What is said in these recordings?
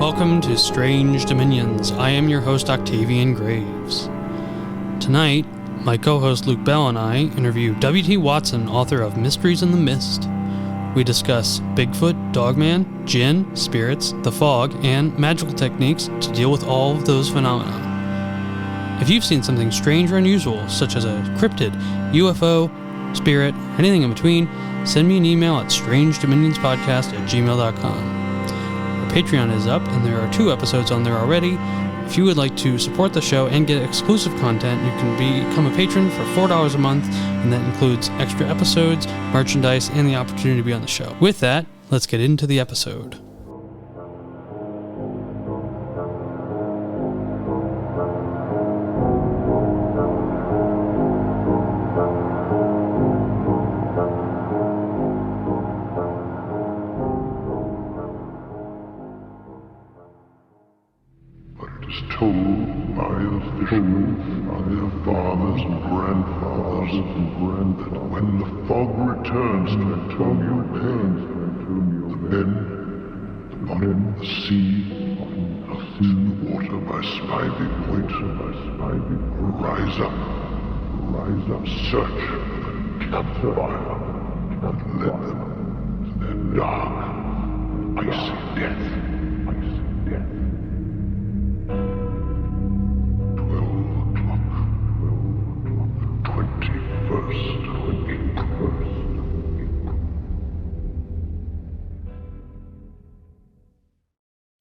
welcome to Strange Dominions. I am your host, Octavian Graves. Tonight, my co-host Luke Bell and I interview W.T. Watson, author of Mysteries in the Mist. We discuss Bigfoot, Dogman, Jinn, spirits, the fog, and magical techniques to deal with all of those phenomena. If you've seen something strange or unusual, such as a cryptid, UFO, spirit, anything in between, send me an email at strangedominionspodcast@gmail.com. Our Patreon is up, and there are 2 episodes on there already. If you would like to support the show and get exclusive content, you can become a patron for $4 a month, and that includes extra episodes, merchandise, and the opportunity to be on the show. With that, let's get into the episode. Their fathers and grandfathers, that when the fog returns to Antonio Bay, the men, the bottom of the sea, out in the water by Spivey Point, rise up, search for the campfire, and lead them to their dark, icy death. 21st.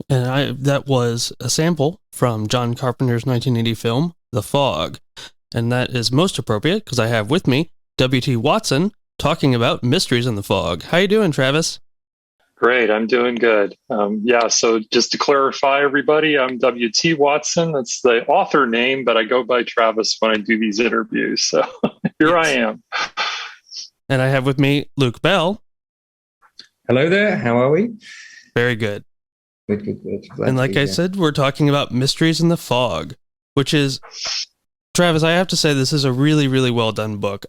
And that was a sample from John Carpenter's 1980 film, The Fog. And that is most appropriate because I have with me W.T. Watson talking about Mysteries in the Fog. How you doing, Travis? Great, I'm doing good. So just to clarify, everybody, I'm W.T. Watson. That's the author name, but I go by Travis when I do these interviews. So here I am. And I have with me Luke Bell. Hello there, how are we? Very good. Good. And like I said, we're talking about Mysteries in the Fog, which is, Travis, I have to say this is a really, really well done book.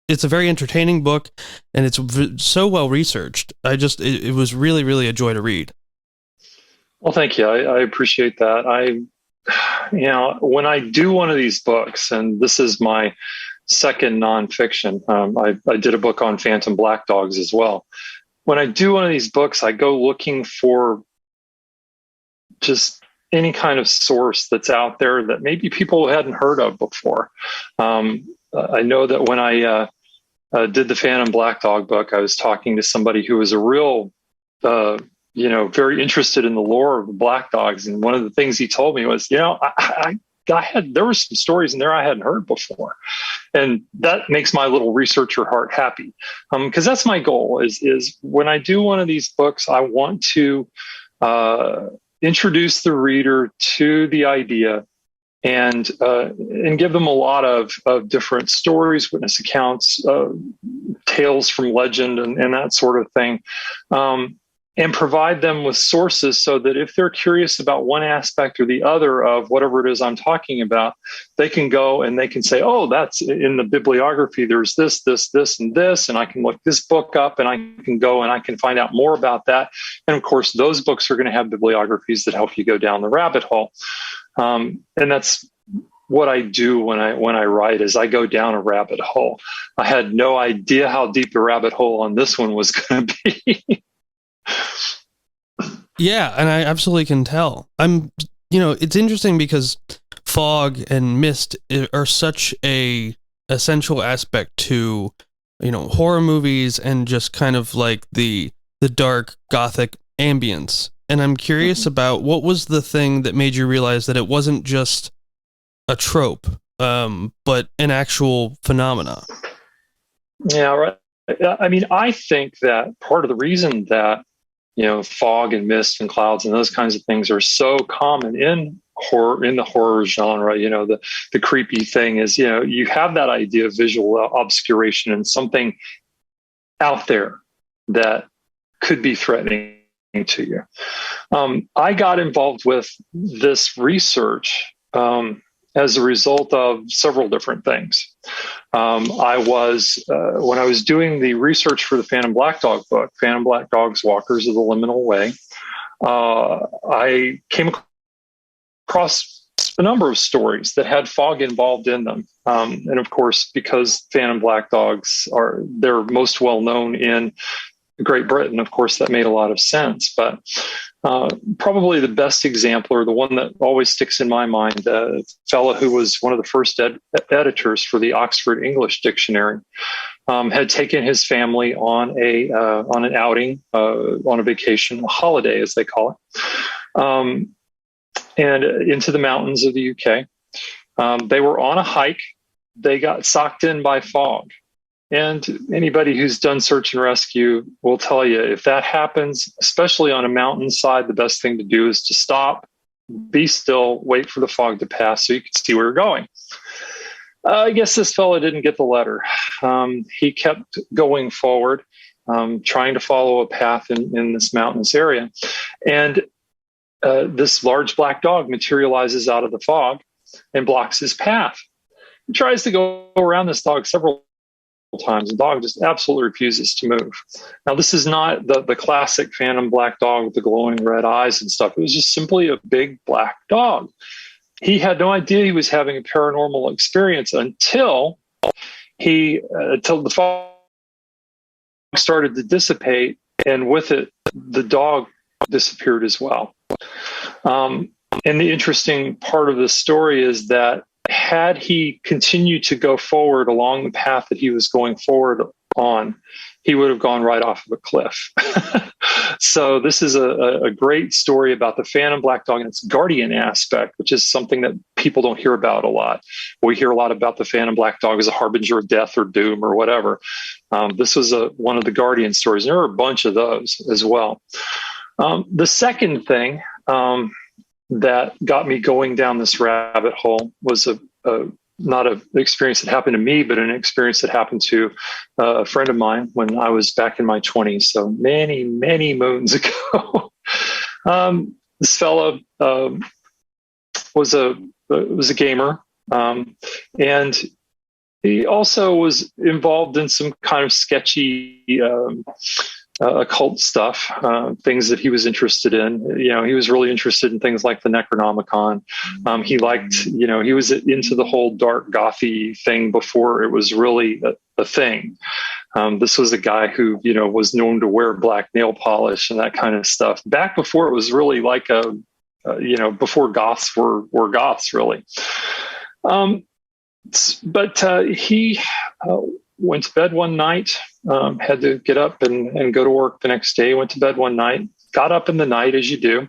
It's a very entertaining book, and it's so well researched. It was really, really a joy to read. Well, thank you. I appreciate that. When I do one of these books, and this is my second nonfiction, I did a book on phantom black dogs as well. When I do one of these books, I go looking for just any kind of source that's out there that maybe people hadn't heard of before. I know that when I did the Phantom Black Dog book, I was talking to somebody who was a real, very interested in the lore of the black dogs. And one of the things he told me was, there were some stories in there I hadn't heard before. And that makes my little researcher heart happy. Because that's my goal is when I do one of these books, I want to introduce the reader to the idea and give them a lot of different stories, witness accounts, tales from legend, and that sort of thing, and provide them with sources so that if they're curious about one aspect or the other of whatever it is I'm talking about, they can go and they can say, oh, that's in the bibliography, there's this, and this, and I can look this book up and I can go and I can find out more about that. And of course, those books are going to have bibliographies that help you go down the rabbit hole. And that's what I do when I write is I go down a rabbit hole. I had no idea how deep the rabbit hole on this one was going to be. Yeah, and I absolutely can tell. It's interesting because fog and mist are such a essential aspect to, horror movies and just kind of like the dark gothic ambience. And I'm curious about what was the thing that made you realize that it wasn't just a trope, but an actual phenomena. Yeah, right. I mean, I think that part of the reason that, fog and mist and clouds and those kinds of things are so common in horror, in the horror genre, the creepy thing is, you have that idea of visual obscuration and something out there that could be threatening to you. I got involved with this research as a result of several different things. When I was doing the research for the Phantom Black Dog book, Phantom Black Dogs, Walkers of the Liminal Way, I came across a number of stories that had fog involved in them. And of course, because phantom black dogs they're most well known in Great Britain, of course, that made a lot of sense. But probably the best example, or the one that always sticks in my mind, a fellow who was one of the first editors for the Oxford English Dictionary, had taken his family on an outing, on a vacation, a holiday, as they call it, and into the mountains of the UK. They were on a hike. They got socked in by fog. And anybody who's done search and rescue will tell you, if that happens, especially on a mountainside, the best thing to do is to stop, be still, wait for the fog to pass so you can see where you're going. I guess this fellow didn't get the letter. He kept going forward, trying to follow a path in this mountainous area. And this large black dog materializes out of the fog and blocks his path. He tries to go around this dog several times. The dog just absolutely refuses to move. Now, this is not the classic phantom black dog with the glowing red eyes and stuff. It was just simply a big black dog. He had no idea he was having a paranormal experience until the fog started to dissipate, and with it, the dog disappeared as well. And the interesting part of this story is that had he continued to go forward along the path that he was going forward on, he would have gone right off of a cliff. So this is a great story about the phantom black dog and its guardian aspect, which is something that people don't hear about a lot. We hear a lot about the phantom black dog as a harbinger of death or doom or whatever. This was one of the guardian stories. There are a bunch of those as well. The second thing that got me going down this rabbit hole was not an experience that happened to me, but an experience that happened to a friend of mine when I was back in my 20s, so many, many moons ago. This fellow was a gamer, and he also was involved in some kind of sketchy occult stuff, things that he was interested in. He was really interested in things like the Necronomicon. He liked, he was into the whole dark gothy thing before it was really a thing. This was a guy who, was known to wear black nail polish and that kind of stuff back before it was really like before goths were goths, really. But he went to bed one night, had to get up and go to work the next day, went to bed one night, got up in the night as you do,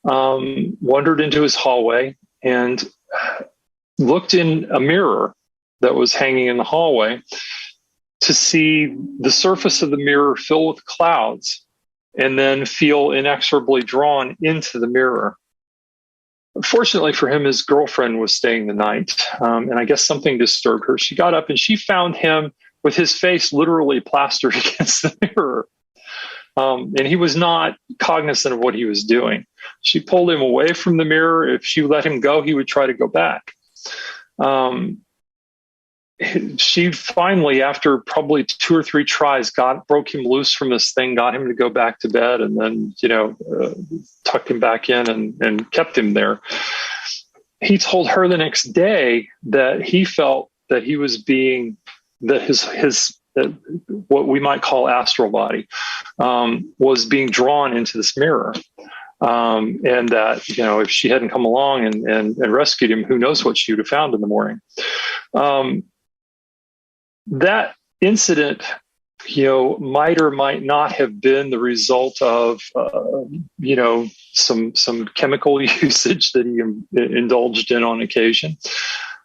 wandered into his hallway and looked in a mirror that was hanging in the hallway to see the surface of the mirror fill with clouds and then feel inexorably drawn into the mirror. Fortunately for him, his girlfriend was staying the night, and I guess something disturbed her. She got up and she found him with his face literally plastered against the mirror. And he was not cognizant of what he was doing. She pulled him away from the mirror. If she let him go, he would try to go back. She finally, after probably 2 or 3 tries, broke him loose from this thing, got him to go back to bed, and then, tucked him back in and kept him there. He told her the next day that he felt that he was that what we might call astral body was being drawn into this mirror. And that, if she hadn't come along and rescued him, who knows what she would have found in the morning. That incident, might or might not have been the result of, some chemical usage that he indulged in on occasion.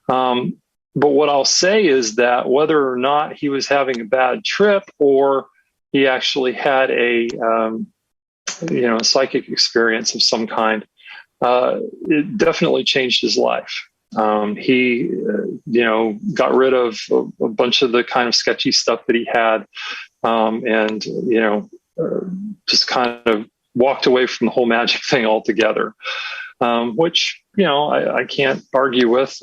But what I'll say is that whether or not he was having a bad trip or he actually had a psychic experience of some kind, it definitely changed his life. He, got rid of a bunch of the kind of sketchy stuff that he had, and, just kind of walked away from the whole magic thing altogether, which, I can't argue with,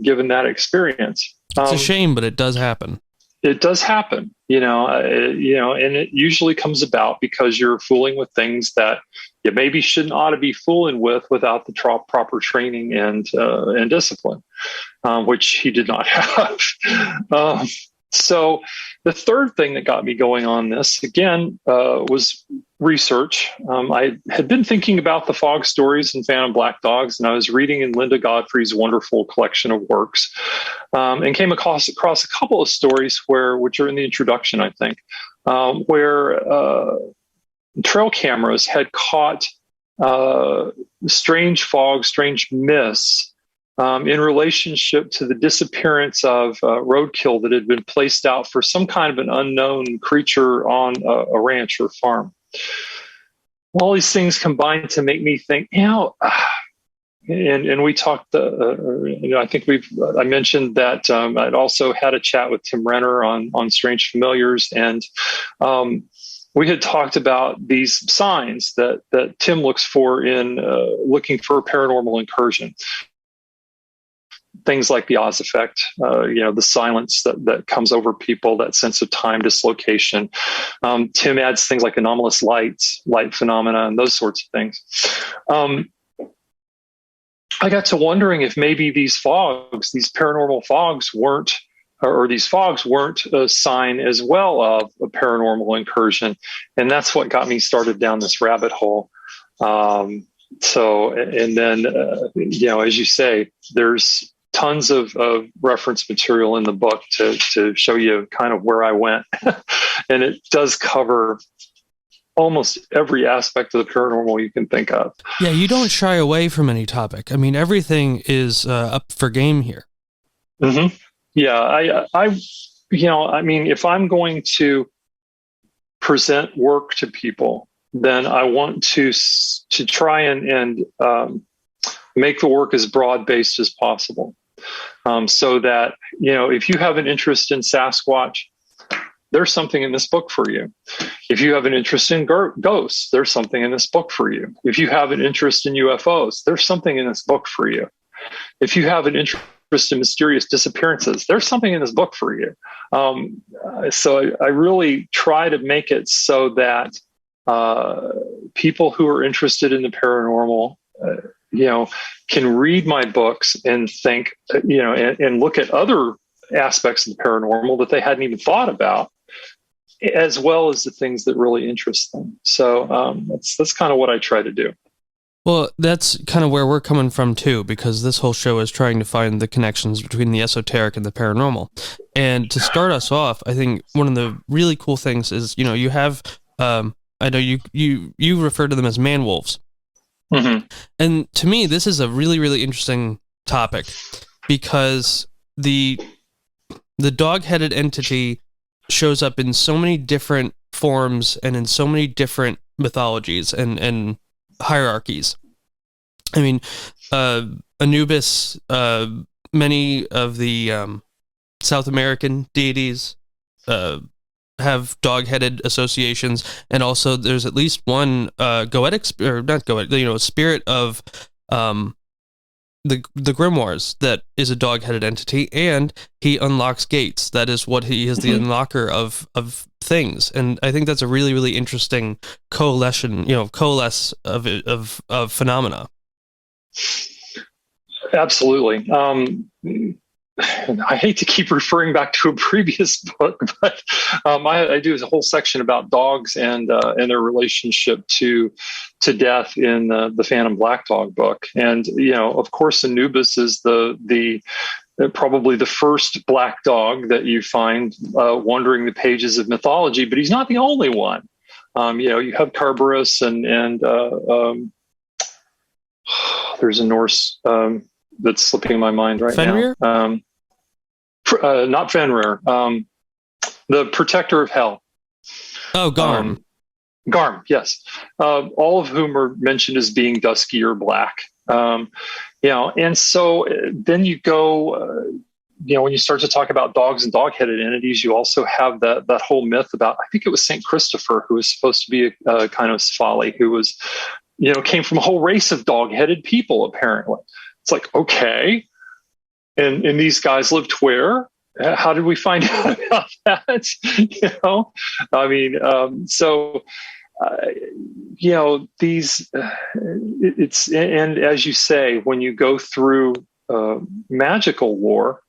given that experience. It's a shame, but it does happen. it does happen, and it usually comes about because you're fooling with things that you maybe shouldn't ought to be fooling with without the proper training and discipline, which he did not have. So the third thing that got me going on this again was research. I had been thinking about the fog stories and Phantom Black Dogs, and I was reading in Linda Godfrey's wonderful collection of works, and came across a couple of stories which are in the introduction, I think, where trail cameras had caught strange fog, strange mists, in relationship to the disappearance of roadkill that had been placed out for some kind of an unknown creature on a ranch or farm. All these things combined to make me think, and we talked, I think I mentioned that I'd also had a chat with Tim Renner on Strange Familiars, and we had talked about these signs that Tim looks for in looking for a paranormal incursion. Things like the Oz effect, the silence that comes over people, that sense of time dislocation. Tim adds things like anomalous light phenomena, and those sorts of things. I got to wondering if maybe these paranormal fogs weren't a sign as well of a paranormal incursion. And that's what got me started down this rabbit hole. And then, as you say, there's tons of reference material in the book to show you kind of where I went. And it does cover almost every aspect of the paranormal you can think of. Yeah, you don't shy away from any topic. I mean, everything is up for game here. Mm-hmm. Yeah, I mean, if I'm going to present work to people, then I want to try and make the work as broad-based as possible. So that, if you have an interest in Sasquatch, there's something in this book for you. If you have an interest in ghosts, there's something in this book for you. If you have an interest in UFOs, there's something in this book for you. If you have an interest in mysterious disappearances, there's something in this book for you. So I really try to make it so that people who are interested in the paranormal, can read my books and think, and look at other aspects of the paranormal that they hadn't even thought about, as well as the things that really interest them. So that's kind of what I try to do. Well, that's kind of where we're coming from too, because this whole show is trying to find the connections between the esoteric and the paranormal. And to start us off, I think one of the really cool things is, you have, I know you refer to them as man-wolves. Mm-hmm. And to me, this is a really, really interesting topic, because the dog-headed entity shows up in so many different forms and in so many different mythologies and hierarchies. I mean, Anubis, many of the South American deities have dog-headed associations, and also there's at least one spirit of the grimoires that is a dog-headed entity, and he unlocks gates. That is what he is, the unlocker of things. And I think that's a really, really interesting coalesce of phenomena. Absolutely. I hate to keep referring back to a previous book, but I do a whole section about dogs and their relationship to death in the Phantom Black Dog book. And of course, Anubis is the probably the first black dog that you find wandering the pages of mythology, but he's not the only one. You have Cerberus and there's a Norse that's slipping my mind right Fenrir? now. Not Fenrir. The protector of hell. Oh, Garm. Garm, yes. All of whom are mentioned as being dusky or black. And so then you go, when you start to talk about dogs and dog-headed entities, you also have that whole myth about, I think it was St. Christopher, who was supposed to be a kind of Sfali, who was, came from a whole race of dog-headed people, apparently. It's like, okay. And these guys lived where? how did we find out about that? I mean, these, it's, and as you say, when you go through magical lore,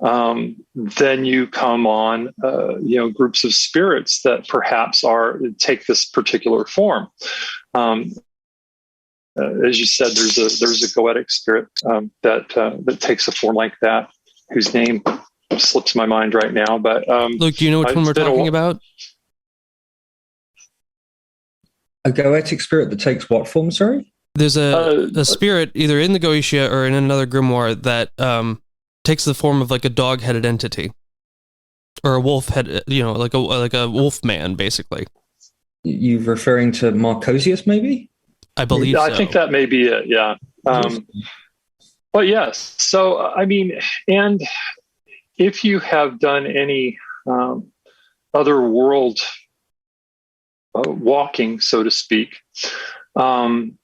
then you come on, groups of spirits that perhaps take this particular form. As you said, there's a goetic spirit that takes a form like that, whose name slips my mind right now. But Luke, do you know which one we're talking about? A goetic spirit that takes what form? Sorry, there's a spirit either in the Goetia or in another grimoire that takes the form of like a dog-headed entity or a wolf head, like a wolf man, basically. You're referring to Marcosius, maybe? I believe so. I think that may be it, yeah. But yes, so, I mean, and if you have done any other world walking, so to speak, then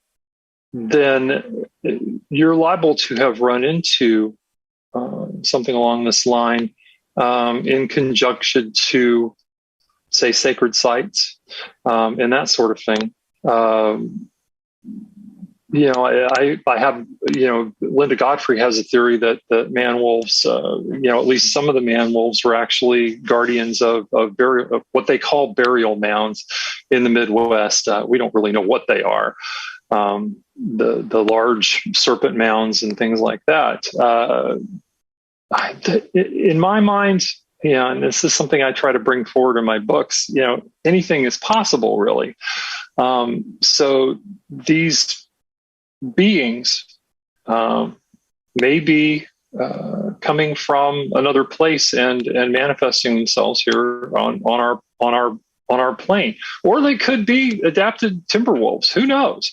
you're liable to have run into something along this line in conjunction to, say, sacred sites and that sort of thing. I have, Linda Godfrey has a theory that man-wolves, at least some of the man-wolves were actually guardians of what they call burial mounds in the Midwest. We don't really know what they are. The large serpent mounds and things like that. In my mind, and this is something I try to bring forward in my books, anything is possible, really. So these beings may be coming from another place and manifesting themselves here on our plane, or they could be adapted timber wolves. Who knows?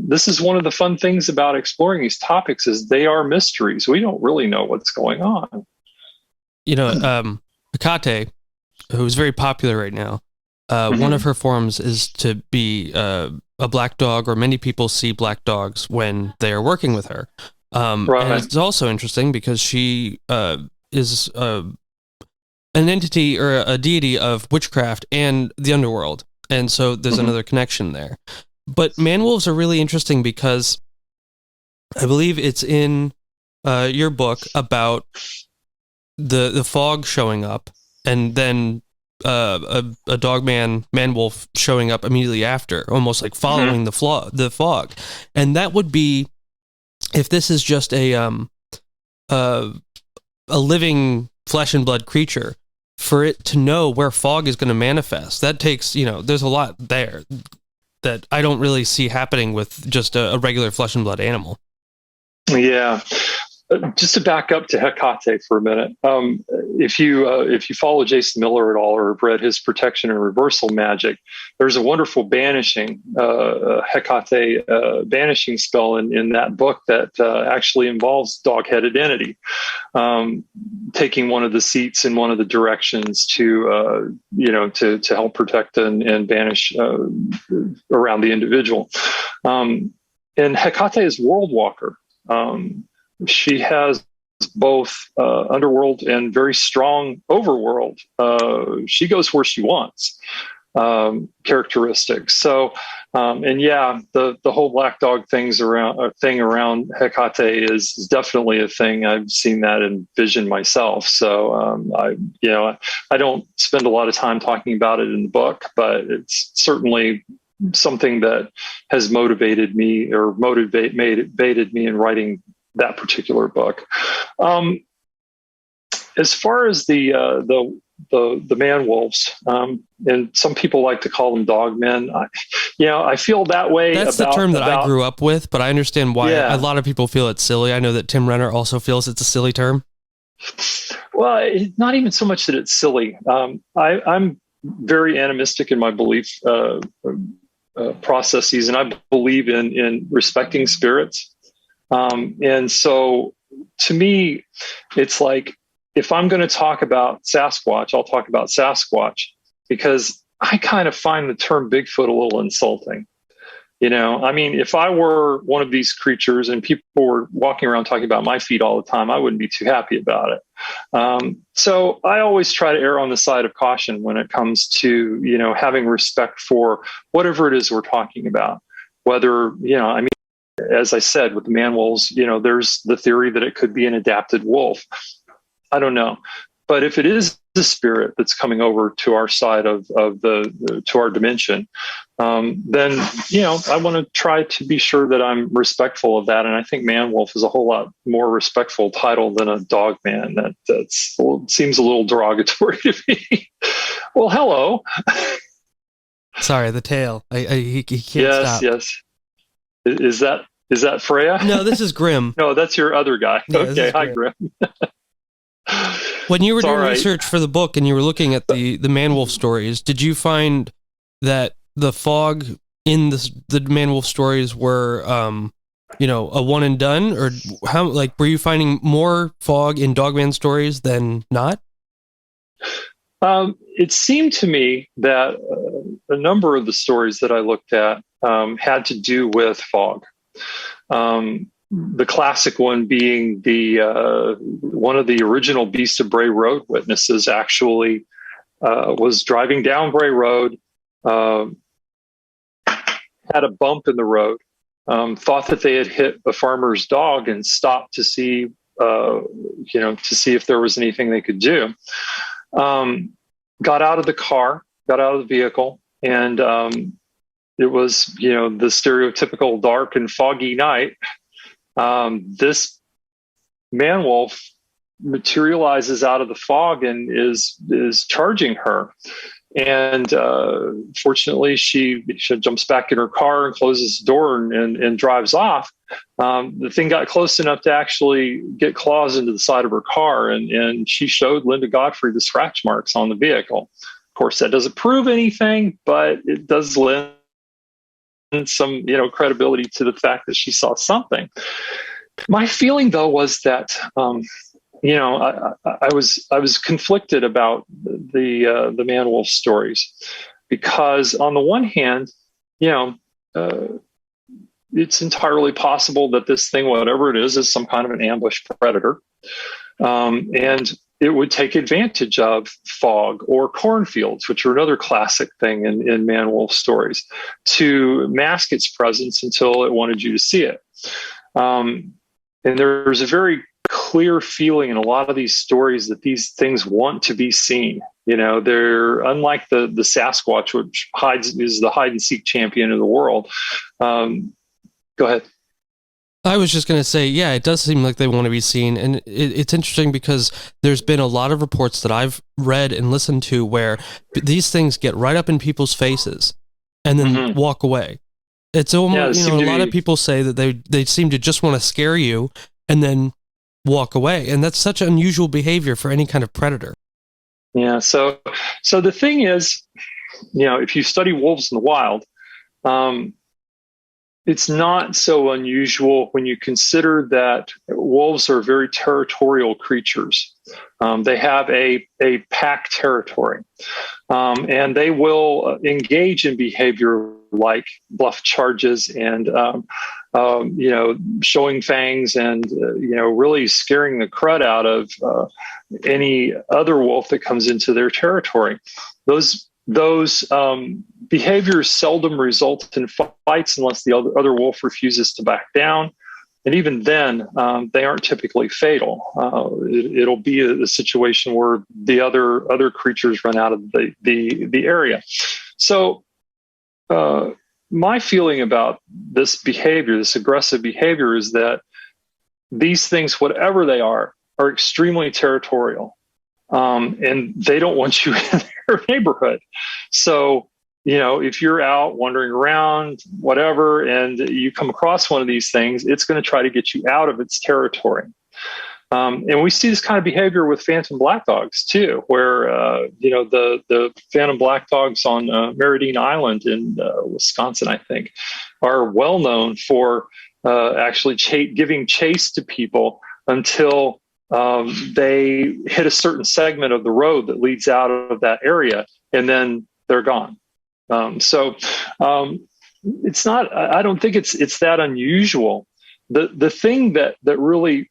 This is one of the fun things about exploring these topics is they are mysteries. We don't really know what's going on. Hecate, who's very popular right now, one of her forms is to be a black dog, or many people see black dogs when they are working with her. Right. And it's also interesting because she is an entity or a deity of witchcraft and the underworld. And so there's another connection there. But man-wolves are really interesting because I believe it's in your book about the fog showing up and then a dogman man-wolf showing up immediately after, almost like following the fog. And that would be, if this is just a living flesh and blood creature, for it to know where fog is going to manifest, that takes, there's a lot there that I don't really see happening with just a regular flesh and blood animal. Yeah. Just to back up to Hecate for a minute, if you follow Jason Miller at all or have read his Protection and Reversal Magic, there's a wonderful banishing Hecate banishing spell in that book that actually involves dog-headed entity taking one of the seats in one of the directions to help protect and banish around the individual. And Hecate is world walker. She has both underworld and very strong overworld. She goes where she wants characteristics. So, the whole black dog thing around Hecate is definitely a thing. I've seen that in vision myself. So, I don't spend a lot of time talking about it in the book, but it's certainly something that has motivated me me in writing that particular book. As far as the man-wolves, and some people like to call them dogmen, I feel that way. That's the term that I grew up with, but I understand why a lot of people feel it's silly. I know that Tim Renner also feels it's a silly term. Well, it's not even so much that it's silly. I'm very animistic in my belief processes, and I believe in respecting spirits. And so to me, it's like, if I'm going to talk about Sasquatch, I'll talk about Sasquatch, because I kind of find the term Bigfoot a little insulting. I mean, if I were one of these creatures and people were walking around talking about my feet all the time, I wouldn't be too happy about it. So I always try to err on the side of caution when it comes to, having respect for whatever it is we're talking about. Whether, I mean, as I said, with the man wolves, there's the theory that it could be an adapted wolf. I don't know. But if it is the spirit that's coming over to our side to our dimension, then, I want to try to be sure that I'm respectful of that. And I think man wolf is a whole lot more respectful title than a dogman. That seems a little derogatory to me. Well, hello. Sorry, the tail. He can't stop. Yes. Is that Freya? No, this is Grim. No, that's your other guy. Yeah, okay, hi, Grim. When you were doing research for the book and you were looking at the man wolf stories, did you find that the fog in the man wolf stories were, a one and done, or were you finding more fog in Dogman stories than not? It seemed to me that a number of the stories that I looked at had to do with fog. The classic one being one of the original Beast of Bray Road witnesses actually was driving down Bray Road, had a bump in the road, thought that they had hit a farmer's dog and stopped to see, if there was anything they could do. Got out of the car, got out of the vehicle, and it was, the stereotypical dark and foggy night. This man wolf materializes out of the fog and is charging her. And fortunately, she jumps back in her car and closes the door and drives off. The thing got close enough to actually get claws into the side of her car, and she showed Linda Godfrey the scratch marks on the vehicle. Of course, that doesn't prove anything, but it does lend some, credibility to the fact that she saw something. My feeling, though, was that, I was conflicted about the man wolf stories, because on the one hand, it's entirely possible that this thing, whatever it is some kind of an ambush predator, and it would take advantage of fog or cornfields, which are another classic thing in man wolf stories, to mask its presence until it wanted you to see it. And there's a very clear feeling in a lot of these stories that these things want to be seen. They're unlike the Sasquatch, which is the hide and seek champion of the world. Go ahead. I was just going to say, yeah, it does seem like they want to be seen. And it's interesting because there's been a lot of reports that I've read and listened to where these things get right up in people's faces and then walk away. It's almost, a lot of people say that they seem to just want to scare you and then walk away. And that's such unusual behavior for any kind of predator. Yeah. So the thing is, if you study wolves in the wild, it's not so unusual when you consider that wolves are very territorial creatures. They have a pack territory, and they will engage in behavior like bluff charges and showing fangs and really scaring the crud out of any other wolf that comes into their territory. Those behaviors seldom result in fights unless the other wolf refuses to back down. And even then, they aren't typically fatal. It'll be a situation where the other creatures run out of the area. So my feeling about this behavior, this aggressive behavior, is that these things, whatever they are extremely territorial. And they don't want you in their neighborhood. So, if you're out wandering around, whatever, and you come across one of these things, it's going to try to get you out of its territory. And we see this kind of behavior with phantom black dogs too, where, the phantom black dogs on Meridian Island in Wisconsin, I think, are well known for actually giving chase to people until they hit a certain segment of the road that leads out of that area, and then they're gone. it's not. I don't think it's that unusual. The thing that really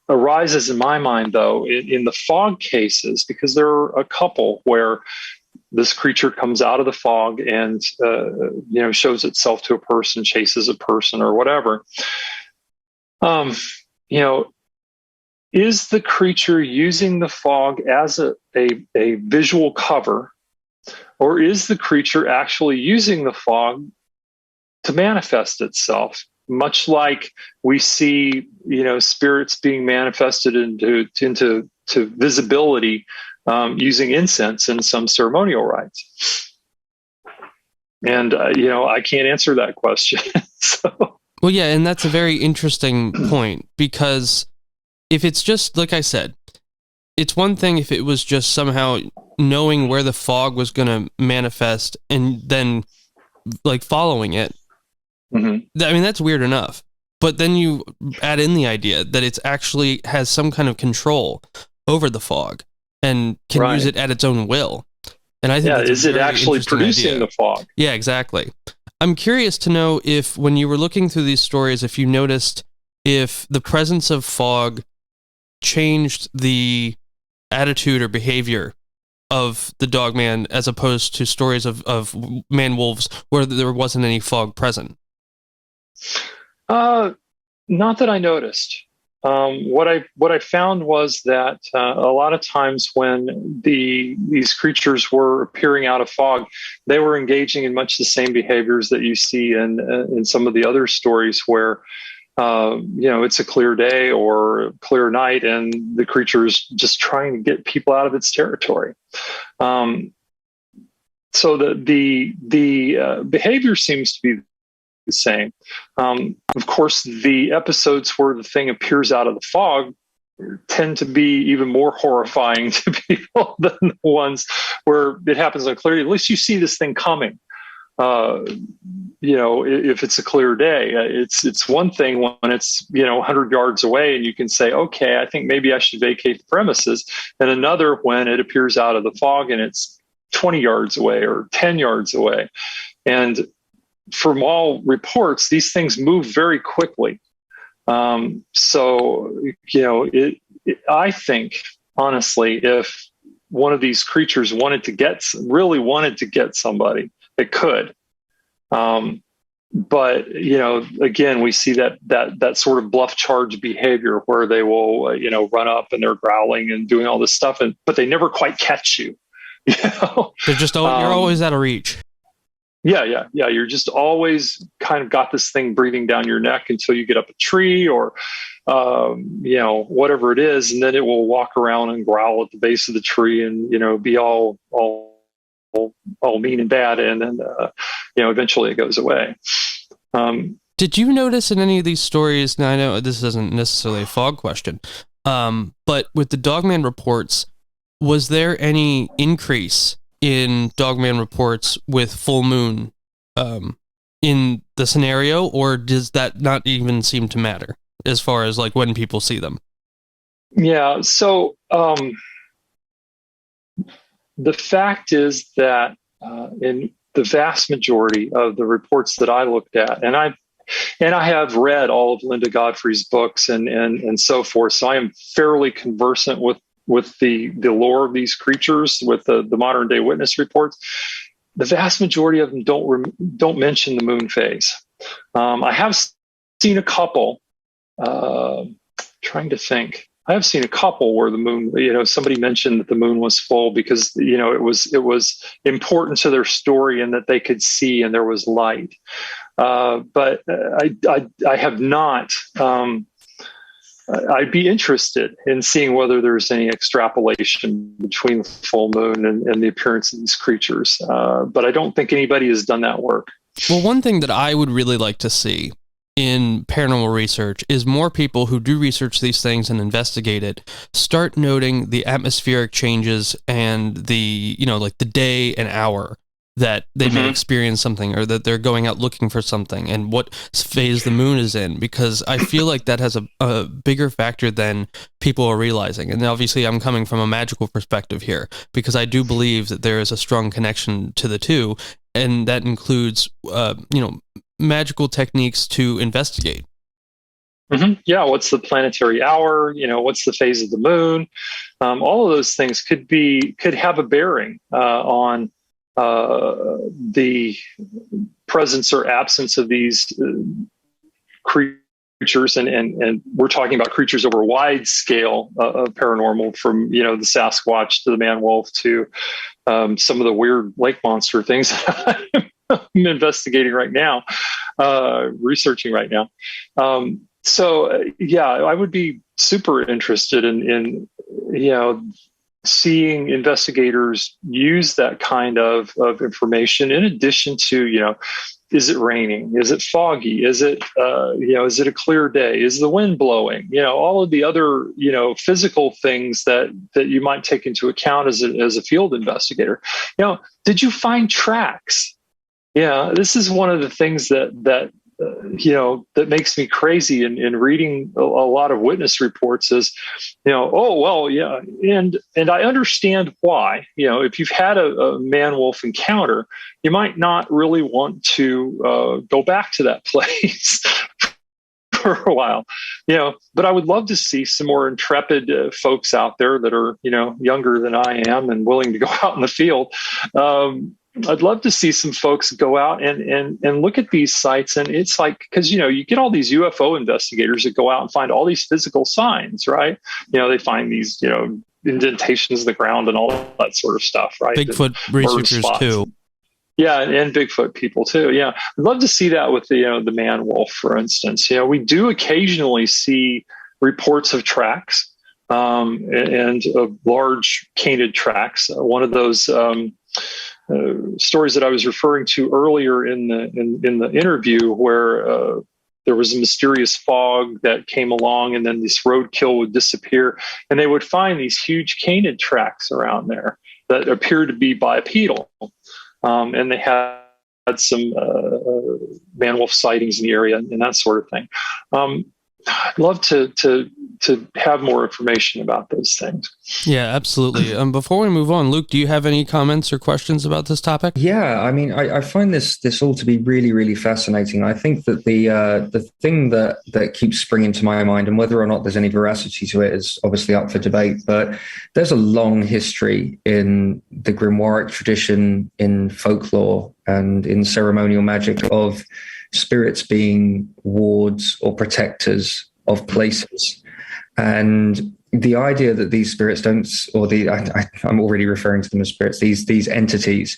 arises in my mind, though, in the fog cases, because there are a couple where this creature comes out of the fog and shows itself to a person, chases a person, or whatever. Is the creature using the fog as a visual cover, or is the creature actually using the fog to manifest itself? Much like we see, spirits being manifested into visibility using incense in some ceremonial rites. And I can't answer that question. So. Well, yeah, and that's a very interesting point, because if it's just, like I said, it's one thing if it was just somehow knowing where the fog was going to manifest and then like following it. Mm-hmm. I mean, that's weird enough. But then you add in the idea that it's actually has some kind of control over the fog and can use it at its own will. And I think is it actually producing the fog? Yeah, exactly. I'm curious to know if, when you were looking through these stories, if you noticed if the presence of fog changed the attitude or behavior of the Dogman as opposed to stories of man-wolves where there wasn't any fog present. Not that I noticed. What I found was that a lot of times when these creatures were appearing out of fog, they were engaging in much the same behaviors that you see in some of the other stories where it's a clear day or a clear night and the creature's just trying to get people out of its territory. So the behavior seems to be the same. Of course, the episodes where the thing appears out of the fog tend to be even more horrifying to people than the ones where it happens on clear day. At least you see this thing coming. If it's a clear day, it's one thing when it's 100 yards away and you can say, okay, I think maybe I should vacate the premises, and another when it appears out of the fog and it's 20 yards away or 10 yards away. And from all reports, these things move very quickly. I think honestly, if one of these creatures really wanted to get somebody, it could. But again, we see that sort of bluff charge behavior where they will, run up and they're growling and doing all this stuff, but they never quite catch you. They're just you're always out of reach. Yeah. You're just always kind of got this thing breathing down your neck until you get up a tree or, whatever it is, and then it will walk around and growl at the base of the tree and be all mean and bad, and then eventually it goes away. Did you notice in any of these stories, now I know this isn't necessarily a fog question, but with the Dogman reports, was there any increase in Dogman reports with full moon in the scenario, or does that not even seem to matter as far as like when people see them? Yeah, so the fact is that in the vast majority of the reports that I looked at, and I have read all of Linda Godfrey's books and so forth, so I am fairly conversant with the lore of these creatures, with the modern day witness reports. The vast majority of them don't mention the moon phase. I have seen a couple. Trying to think. I have seen a couple where the moon, somebody mentioned that the moon was full because, it was important to their story and that they could see and there was light. But I have not. I'd be interested in seeing whether there's any extrapolation between the full moon and the appearance of these creatures. But I don't think anybody has done that work. Well, one thing that I would really like to see in paranormal research is more people who do research these things and investigate it start noting the atmospheric changes and the, like the day and hour that they may experience something, or that they're going out looking for something, and what phase the moon is in, because I feel like that has a bigger factor than people are realizing. And obviously I'm coming from a magical perspective here, because I do believe that there is a strong connection to the two, and that includes magical techniques to investigate. Yeah, what's the planetary hour? What's the phase of the moon? All of those things could have a bearing on the presence or absence of these creatures, and we're talking about creatures over a wide scale of paranormal, from the Sasquatch to the man wolf to some of the weird lake monster things that I'm investigating right now, researching right now. I would be super interested in seeing investigators use that kind of information, in addition to, is it raining? Is it foggy? Is it, is it a clear day? Is the wind blowing? All of the other, physical things that you might take into account as a field investigator. Did you find tracks? Yeah, this is one of the things that makes me crazy in reading a lot of witness reports is, and I understand why. If you've had a man-wolf encounter, you might not really want to go back to that place for a while, but I would love to see some more intrepid folks out there that are, younger than I am and willing to go out in the field. I'd love to see some folks go out and look at these sites. And it's like, because, you get all these UFO investigators that go out and find all these physical signs, right? They find these, indentations in the ground and all that sort of stuff, right? Bigfoot researchers too. Yeah, and Bigfoot people too. Yeah, I'd love to see that with the man wolf, for instance. We do occasionally see reports of tracks and large canid tracks. One of those stories that I was referring to earlier in the interview, where there was a mysterious fog that came along, and then this roadkill would disappear, and they would find these huge canid tracks around there that appeared to be bipedal, and they had some man-wolf sightings in the area and that sort of thing. I'd love to have more information about those things. Yeah, absolutely. Before we move on, Luke, do you have any comments or questions about this topic? Yeah, I mean, I find this all to be really, really fascinating. I think that the thing that keeps springing to my mind, and whether or not there's any veracity to it is obviously up for debate, but there's a long history in the grimoire tradition, in folklore, and in ceremonial magic of spirits being wards or protectors of places. And the idea that these spirits don't, or I'm already referring to them as spirits, these entities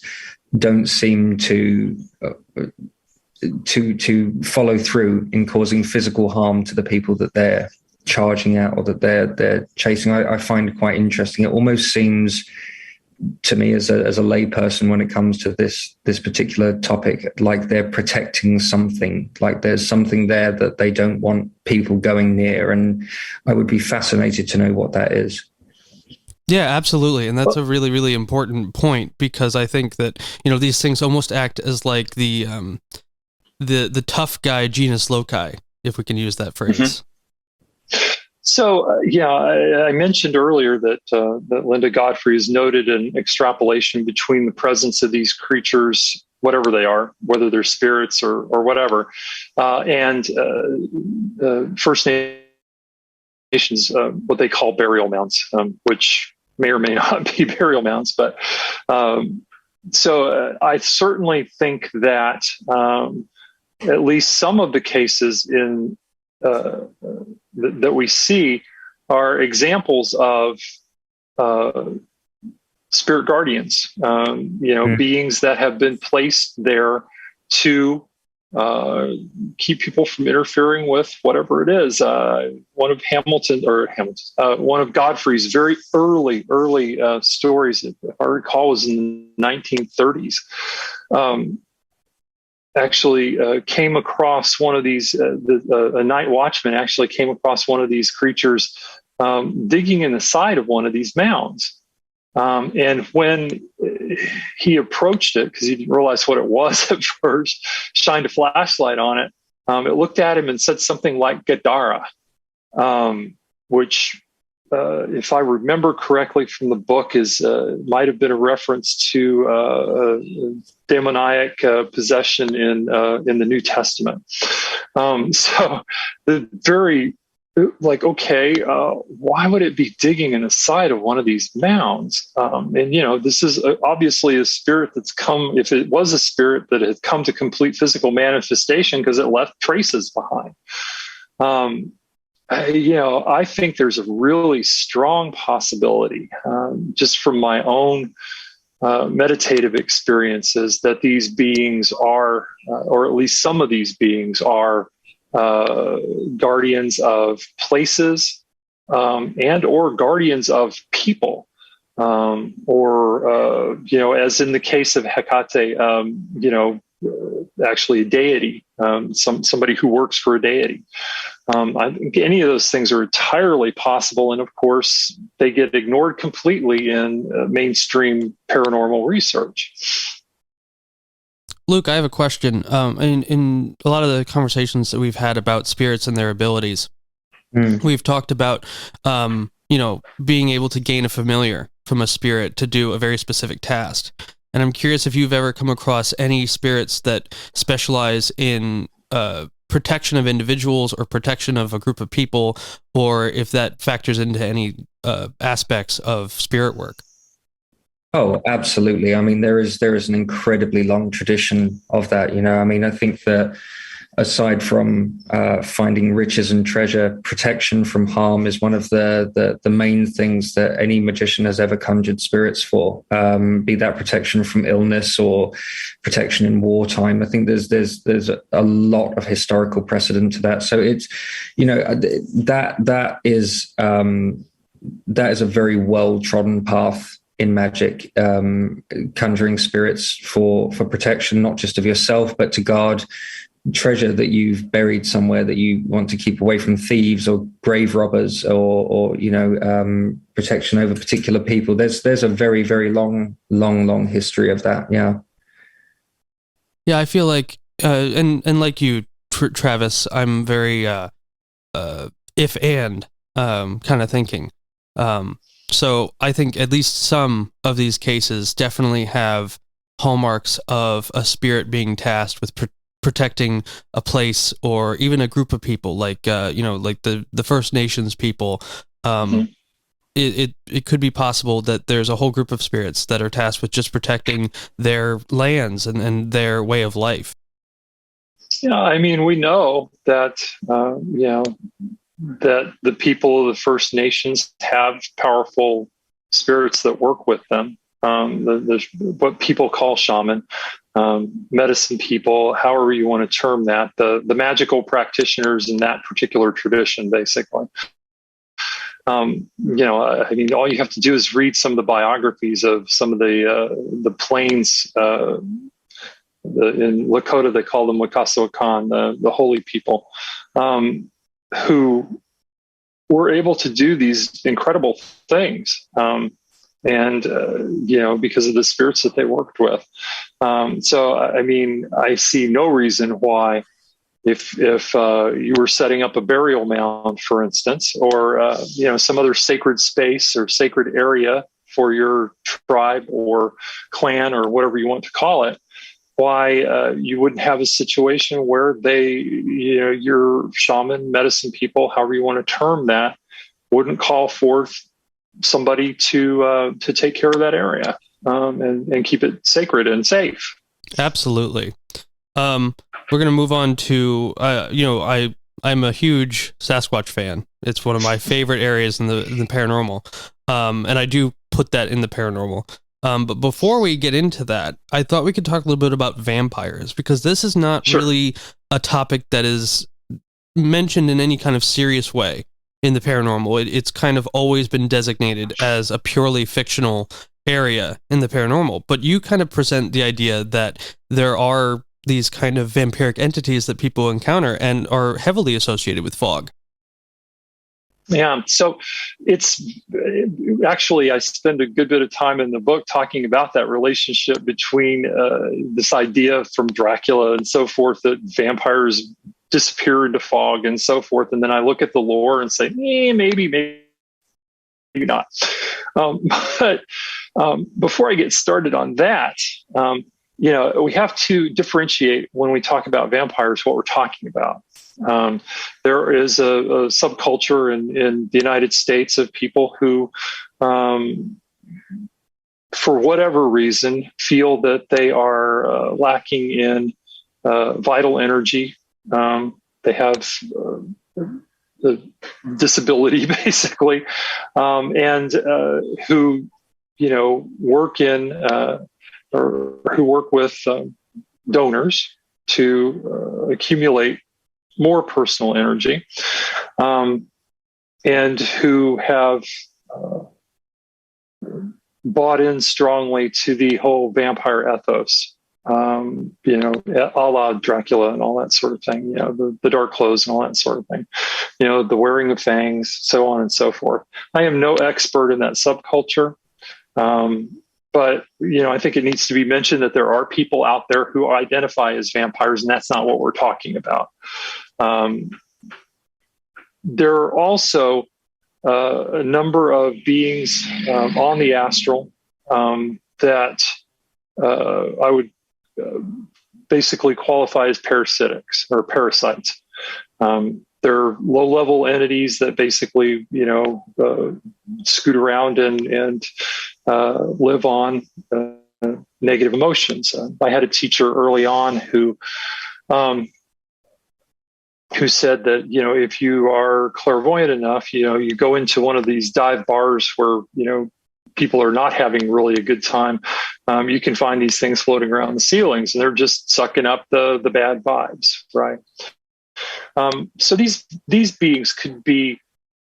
don't seem to follow through in causing physical harm to the people that they're charging at or that they're chasing, I find quite interesting. It almost seems to me as a layperson, when it comes to this particular topic, like they're protecting something, like there's something there that they don't want people going near, and I would be fascinated to know what that is. Yeah, absolutely. And that's a really, really important point, because I think that, these things almost act as like the tough guy genus loci, if we can use that phrase. Mm-hmm. So, I mentioned earlier that Linda Godfrey has noted an extrapolation between the presence of these creatures, whatever they are, whether they're spirits or whatever, and First Nations, what they call burial mounds, which may or may not be burial mounds. But I certainly think that at least some of the cases in that we see are examples of spirit guardians, beings that have been placed there to keep people from interfering with whatever it is. One of Godfrey's very early stories, if I recall, was in the 1930s. Actually came across one of these, a night watchman actually came across one of these creatures digging in the side of one of these mounds. And when he approached it, because he didn't realize what it was at first, shined a flashlight on it, it looked at him and said something like Gadara, which, if I remember correctly from the book, might have been a reference to demoniac possession in the New Testament. So the very okay, why would it be digging in the side of one of these mounds? And this is obviously a spirit that's come, if it was a spirit that had come to complete physical manifestation, because it left traces behind. I think there's a really strong possibility, just from my own meditative experiences, that these beings are, or at least some of these beings are, guardians of places, and or guardians of people, or as in the case of Hecate, actually a deity, somebody who works for a deity. I think any of those things are entirely possible, and of course they get ignored completely in mainstream paranormal research. Luke, I have a question. In a lot of the conversations that we've had about spirits and their abilities, we've talked about, being able to gain a familiar from a spirit to do a very specific task. And I'm curious if you've ever come across any spirits that specialize in protection of individuals or protection of a group of people, or if that factors into any aspects of spirit work. Oh, absolutely. I mean, there is an incredibly long tradition of that. I think that aside from finding riches and treasure, protection from harm is one of the main things that any magician has ever conjured spirits for. Be that protection from illness or protection in wartime. I think there's a lot of historical precedent to that. So it's that is a very well trodden path in magic, conjuring spirits for protection, not just of yourself, but to guard treasure that you've buried somewhere that you want to keep away from thieves or grave robbers, or protection over particular people. There's a very, very long history of that. Yeah. Yeah, I feel like, and like you, Travis, I'm very if and kind of thinking. So I think at least some of these cases definitely have hallmarks of a spirit being tasked with protecting a place or even a group of people, like the First Nations people. It could be possible that there's a whole group of spirits that are tasked with just protecting their lands and their way of life. Yeah, I mean, we know that that the people of the First Nations have powerful spirits that work with them. What people call shaman, medicine people, however you want to term that, the magical practitioners in that particular tradition, basically. I mean, all you have to do is read some of the biographies of some of the plains. In Lakota, they call them Wakasokan, the holy people, who were able to do these incredible things, because of the spirits that they worked with. So, I mean, I see no reason why, if you were setting up a burial mound, for instance, or some other sacred space or sacred area for your tribe or clan or whatever you want to call it, why you wouldn't have a situation where your shaman, medicine people, however you want to term that, wouldn't call forth somebody to take care of that area and keep it sacred and safe. Absolutely. We're going to move on to I'm a huge Sasquatch fan. It's one of my favorite areas in the paranormal, and I do put that in the paranormal. But before we get into that, I thought we could talk a little bit about vampires, because this is not really a topic that is mentioned in any kind of serious way in the paranormal. It's kind of always been designated as a purely fictional area in the paranormal. But you kind of present the idea that there are these kind of vampiric entities that people encounter and are heavily associated with fog. Yeah. So it's actually, I spend a good bit of time in the book talking about that relationship between this idea from Dracula and so forth that vampires disappear into fog and so forth. And then I look at the lore and say, maybe not. But before I get started on that, we have to differentiate when we talk about vampires what we're talking about. There is a subculture in the United States of people who, for whatever reason, feel that they are lacking in vital energy. They have the disability, basically, and who, work in or who work with donors to accumulate more personal energy, and who have bought in strongly to the whole vampire ethos, a la Dracula and all that sort of thing, the dark clothes and all that sort of thing, the wearing of fangs, so on and so forth. I am no expert in that subculture. But, I think it needs to be mentioned that there are people out there who identify as vampires, and that's not what we're talking about. There are also a number of beings on the astral that I would basically qualify as parasitics or parasites. They're low-level entities that basically, scoot around and live on negative emotions. I had a teacher early on who said that, if you are clairvoyant enough, you go into one of these dive bars where, people are not having really a good time. You can find these things floating around the ceilings, and they're just sucking up the bad vibes, right? So these beings could be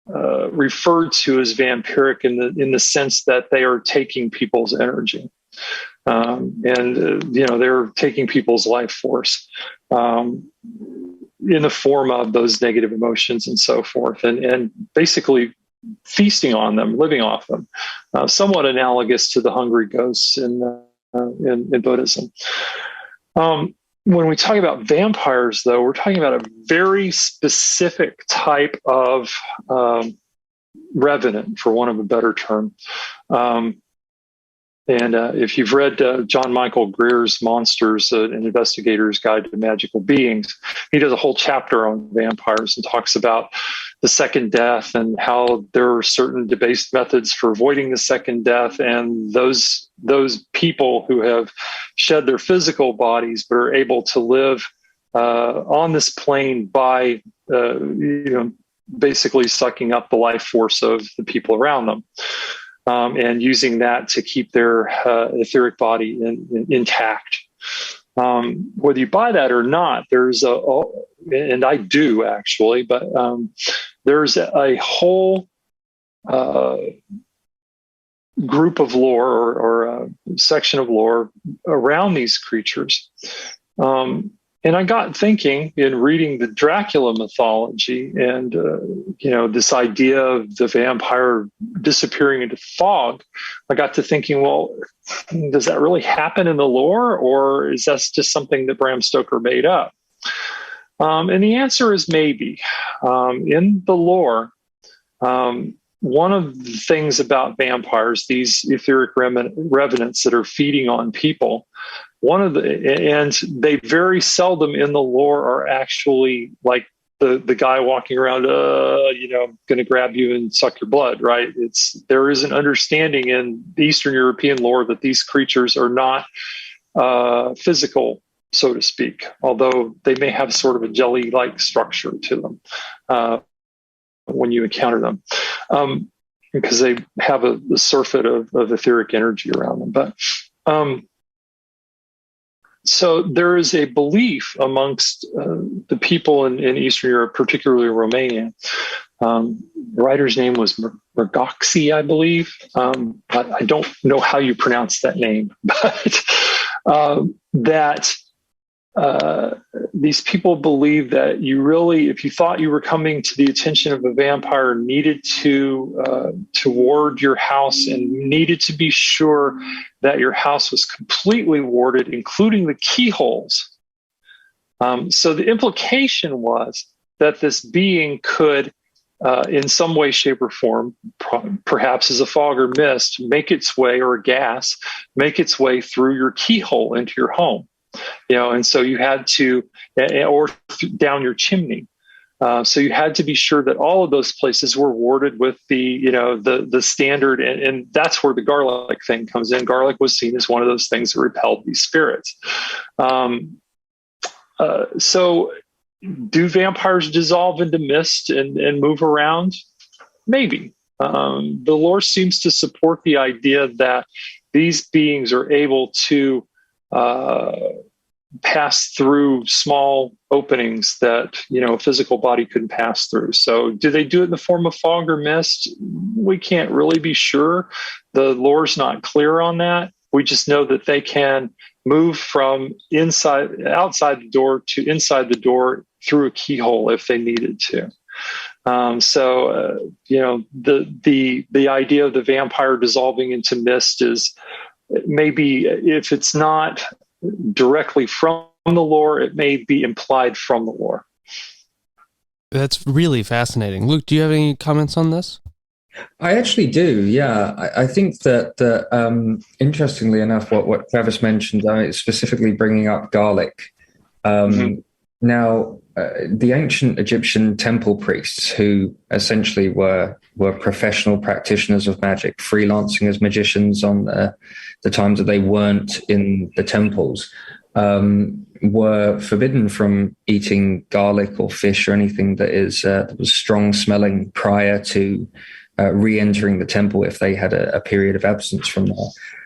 referred to as vampiric in the sense that they are taking people's energy, and they're taking people's life force in the form of those negative emotions and so forth, and basically feasting on them, living off them, somewhat analogous to the hungry ghosts in Buddhism. When we talk about vampires, though, we're talking about a very specific type of revenant, for want of a better term. And if you've read John Michael Greer's Monsters, an Investigator's Guide to Magical Beings, he does a whole chapter on vampires and talks about the second death and how there are certain debased methods for avoiding the second death, and those people who have shed their physical bodies but are able to live on this plane by basically sucking up the life force of the people around them. And using that to keep their etheric body intact. Whether you buy that or not, and I do actually, but there's a whole group of lore or a section of lore around these creatures. And I got thinking in reading the Dracula mythology and, this idea of the vampire disappearing into fog. I got to thinking, well, does that really happen in the lore, or is that just something that Bram Stoker made up? And the answer is maybe. In the lore, one of the things about vampires, these etheric revenants that are feeding on people, and they very seldom in the lore are actually like the guy walking around, going to grab you and suck your blood, right? There is an understanding in the Eastern European lore that these creatures are not physical, so to speak, although they may have sort of a jelly-like structure to them when you encounter them, because they have a surfeit of etheric energy around them. But so there is a belief amongst the people in Eastern Europe, particularly Romania. The writer's name was Mergoxi, I believe. I don't know how you pronounce that name, but that these people believed that you really, if you thought you were coming to the attention of a vampire, needed to ward your house and needed to be sure that your house was completely warded, including the keyholes. So the implication was that this being could, in some way, shape, or form, perhaps as a fog or mist, make its way, or a gas, make its way through your keyhole into your home. And so you had to, or down your chimney. So you had to be sure that all of those places were warded with the standard, and that's where the garlic thing comes in. Garlic was seen as one of those things that repelled these spirits. So do vampires dissolve into mist and move around? Maybe. The lore seems to support the idea that these beings are able to pass through small openings that a physical body couldn't pass through. So do they do it in the form of fog or mist? We can't really be sure. The lore's not clear on that. We just know that they can move from outside the door to inside the door through a keyhole if they needed to. The idea of the vampire dissolving into mist is maybe, if it's not directly from the lore, it may be implied from the lore. That's really fascinating. Luke, do you have any comments on this? I actually do, yeah. I think that interestingly enough, what Travis mentioned, specifically bringing up garlic. Now, the ancient Egyptian temple priests, who essentially were professional practitioners of magic, freelancing as magicians on the times that they weren't in the temples, were forbidden from eating garlic or fish or anything that was strong smelling prior to re-entering the temple if they had a period of absence from there.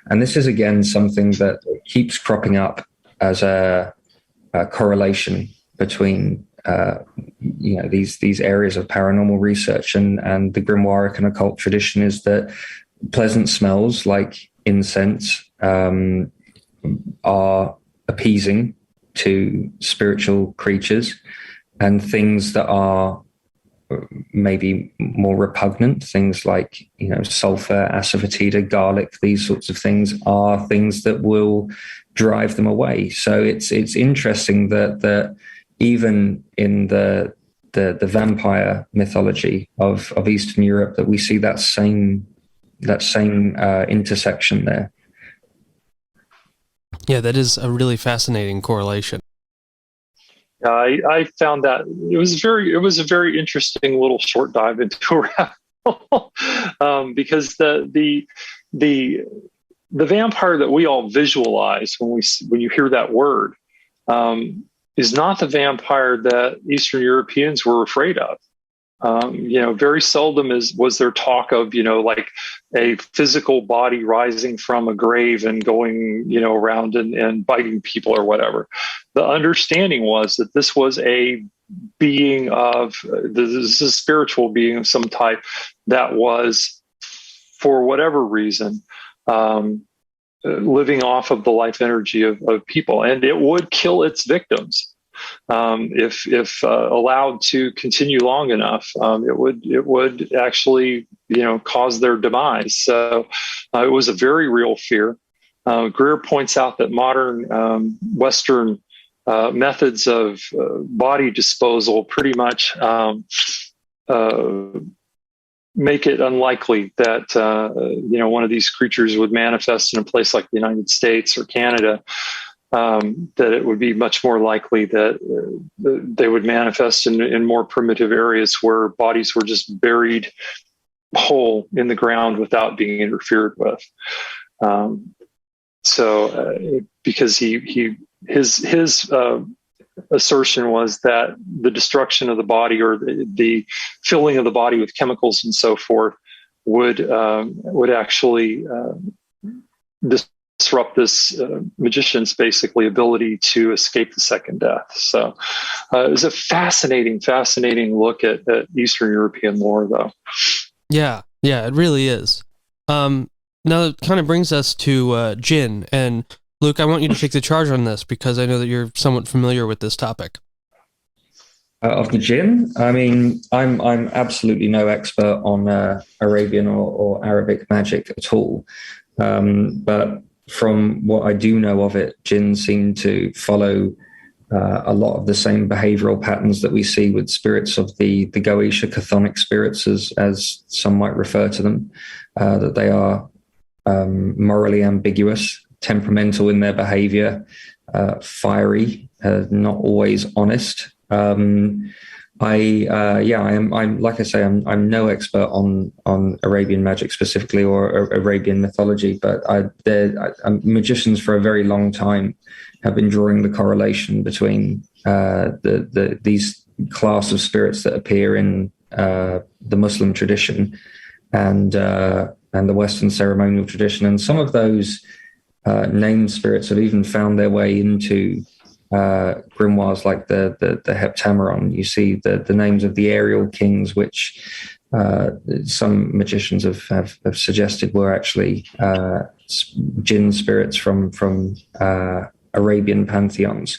And this is, again, something that keeps cropping up as a correlation between these areas of paranormal research and the grimoire and occult tradition, is that pleasant smells like incense are appeasing to spiritual creatures, and things that are maybe more repugnant, things like sulfur, asafoetida, garlic, these sorts of things, are things that will drive them away. So it's interesting that even in the vampire mythology of Eastern Europe, that we see that same intersection there. Yeah, that is a really fascinating correlation. I found that it was a very interesting little short dive into a rabbit hole, because the vampire that we all visualize when you hear that word is not the vampire that Eastern Europeans were afraid of. Very seldom was there talk of, like a physical body rising from a grave and going, around and biting people or whatever. The understanding was that this was a being this is a spiritual being of some type that was, for whatever reason, living off of the life energy of people, and it would kill its victims. If allowed to continue long enough, it would actually cause their demise. So it was a very real fear. Greer points out that modern Western methods of body disposal pretty much make it unlikely that one of these creatures would manifest in a place like the United States or Canada. That it would be much more likely that they would manifest in more primitive areas where bodies were just buried whole in the ground without being interfered with. Because his assertion was that the destruction of the body, or the filling of the body with chemicals and so forth, would actually disrupt this magician's basically ability to escape the second death. So it was a fascinating look at Eastern European lore, though. Yeah, it really is. Now it kind of brings us to Jin, and Luke, I want you to take the charge on this because I know that you're somewhat familiar with this topic. Of the jinn, I mean, I'm absolutely no expert on Arabian or Arabic magic at all. But from what I do know of it, jinn seem to follow a lot of the same behavioral patterns that we see with spirits of the Goetia chthonic spirits, as some might refer to them, that they are morally ambiguous, temperamental in their behavior, fiery, not always honest. I'm like I say, I'm no expert on Arabian magic specifically or Arabian mythology, but magicians for a very long time have been drawing the correlation between these class of spirits that appear in the Muslim tradition and the Western ceremonial tradition, and some of those named spirits have even found their way into grimoires like the Heptameron. You see the names of the aerial kings, which some magicians have suggested were actually jinn spirits from Arabian pantheons.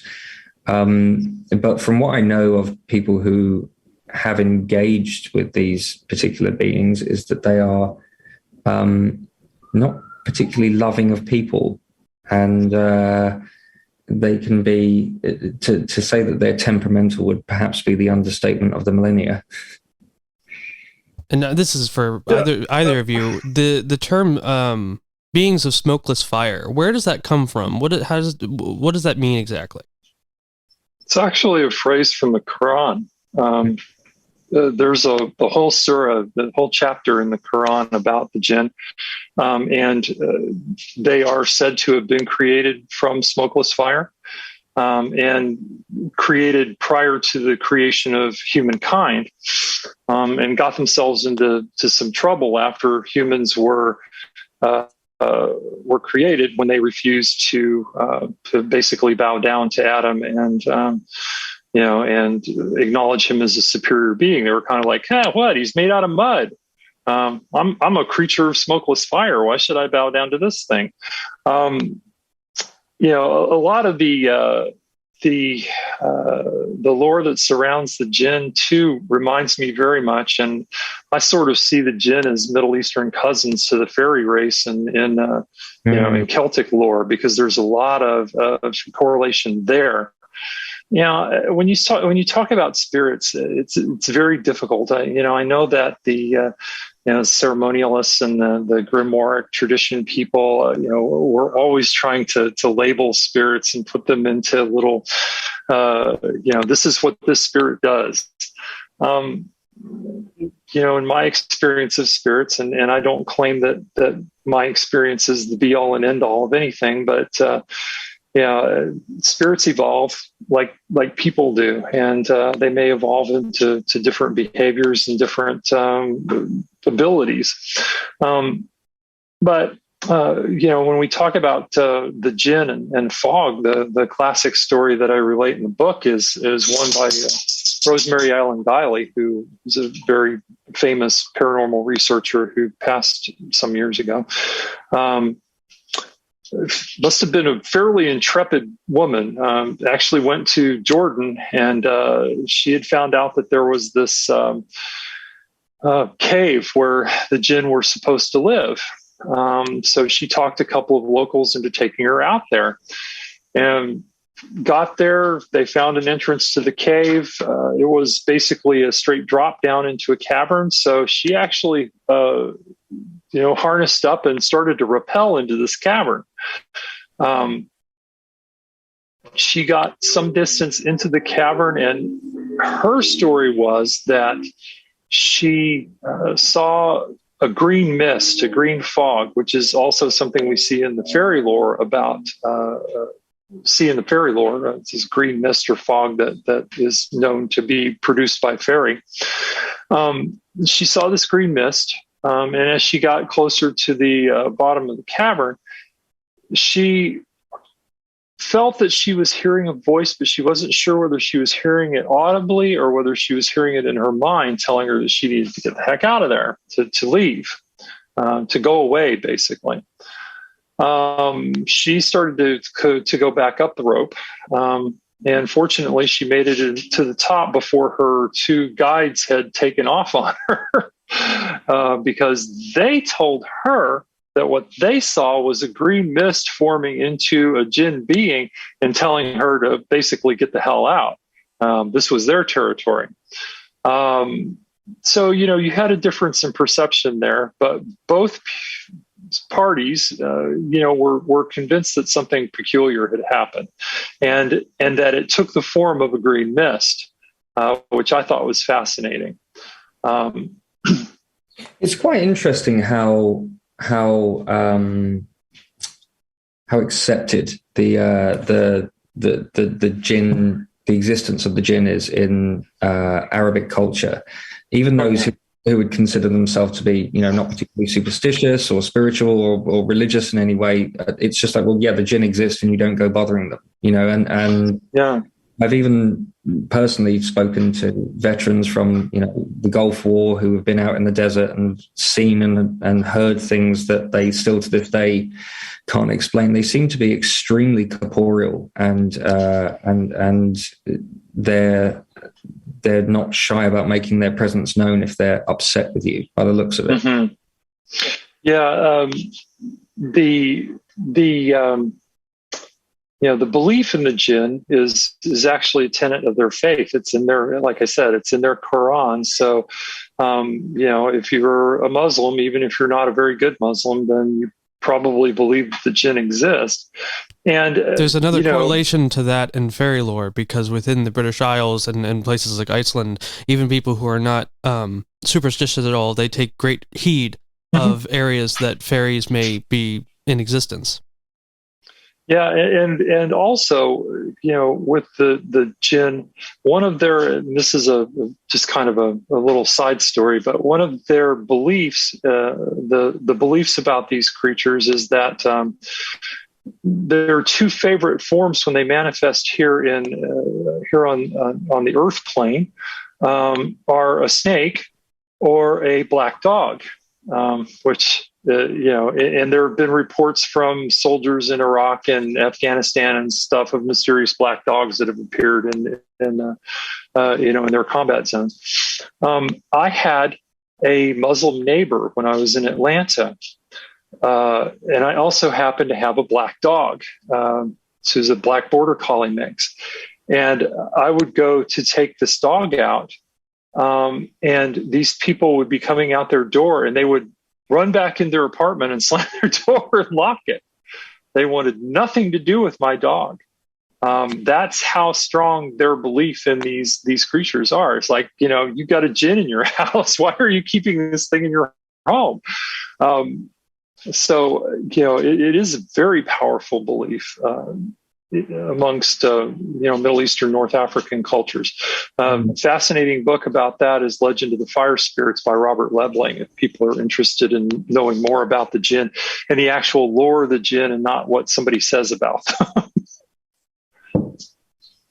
But from what I know of people who have engaged with these particular beings, is that they are not particularly loving of people, and they can be, to say that they're temperamental would perhaps be the understatement of the millennia. And this is for either of you. The term beings of smokeless fire, where does that come from? What does that mean exactly? It's actually a phrase from the Quran. There's the whole surah, the whole chapter in the Quran about the jinn, and they are said to have been created from smokeless fire, and created prior to the creation of humankind, and got themselves into some trouble after humans were created when they refused to basically bow down to Adam and and acknowledge him as a superior being. They were kind of like, what? He's made out of mud. I'm a creature of smokeless fire. Why should I bow down to this thing? A lot of the lore that surrounds the jinn too reminds me very much, and I sort of see the jinn as Middle Eastern cousins to the fairy race in Celtic lore, because there's a lot of correlation there. When you talk about spirits, it's very difficult. I know that the ceremonialists and the grimoire tradition people, we're always trying to label spirits and put them into little, this is what this spirit does. In my experience of spirits, and I don't claim that my experience is the be all and end all of anything, but spirits evolve like people do, and they may evolve into different behaviors and different abilities. But when we talk about the jinn and fog, the classic story that I relate in the book is one by Rosemary Ellen Guiley, who is a very famous paranormal researcher who passed some years ago. Must have been a fairly intrepid woman. Actually went to Jordan, and she had found out that there was this cave where the jinn were supposed to live. So she talked a couple of locals into taking her out there, and got there. They found an entrance to the cave. It was basically a straight drop down into a cavern. So she actually harnessed up and started to rappel into this cavern. She got some distance into the cavern, and her story was that she saw a green mist, a green fog, which is also something we see in the fairy lore about. It's this green mist or fog that is known to be produced by fairy. She saw this green mist. And as she got closer to the bottom of the cavern, she felt that she was hearing a voice, but she wasn't sure whether she was hearing it audibly or whether she was hearing it in her mind, telling her that she needed to get the heck out of there, to leave, to go away, basically. she started to go back up the rope. And fortunately, she made it to the top before her two guides had taken off on her, because they told her that what they saw was a green mist forming into a jinn being and telling her to basically get the hell out. This was their territory. So, you had a difference in perception there, but both parties, were convinced that something peculiar had happened, and that it took the form of a green mist, which I thought was fascinating. It's quite interesting how accepted the jinn, the existence of the jinn is in Arabic culture. Even those who would consider themselves to be, not particularly superstitious or spiritual or religious in any way, it's just like, well, yeah, the jinn exist and you don't go bothering them, and yeah. I've even personally spoken to veterans from, the Gulf War who have been out in the desert and seen and heard things that they still to this day can't explain. They seem to be extremely corporeal, and they're not shy about making their presence known if they're upset with you, by the looks of it. Mm-hmm. Yeah, the belief in the jinn is actually a tenet of their faith. It's in their, like I said, it's in their Quran. So, if you're a Muslim, even if you're not a very good Muslim, then you probably believe the jinn exist. And there's another correlation to that in fairy lore, because within the British Isles and places like Iceland, even people who are not superstitious at all, they take great heed of areas that fairies may be in existence. Yeah, and also, with the jinn, one of their, and this is just kind of a little side story, but one of their beliefs, the beliefs about these creatures is that their two favorite forms when they manifest here on the earth plane are a snake or a black dog, which. And there have been reports from soldiers in Iraq and Afghanistan and stuff of mysterious black dogs that have appeared in their combat zones. I had a Muslim neighbor when I was in Atlanta, and I also happened to have a black dog. This was a black border collie mix, and I would go to take this dog out, and these people would be coming out their door, and they would run back in their apartment and slam their door and lock it. They wanted nothing to do with my dog. That's how strong their belief in these creatures are. It's like, you got a jinn in your house. Why are you keeping this thing in your home? So, it is a very powerful belief amongst Middle Eastern, North African cultures. Fascinating book about that is Legend of the Fire Spirits by Robert Lebling, if people are interested in knowing more about the jinn and the actual lore of the jinn and not what somebody says about them.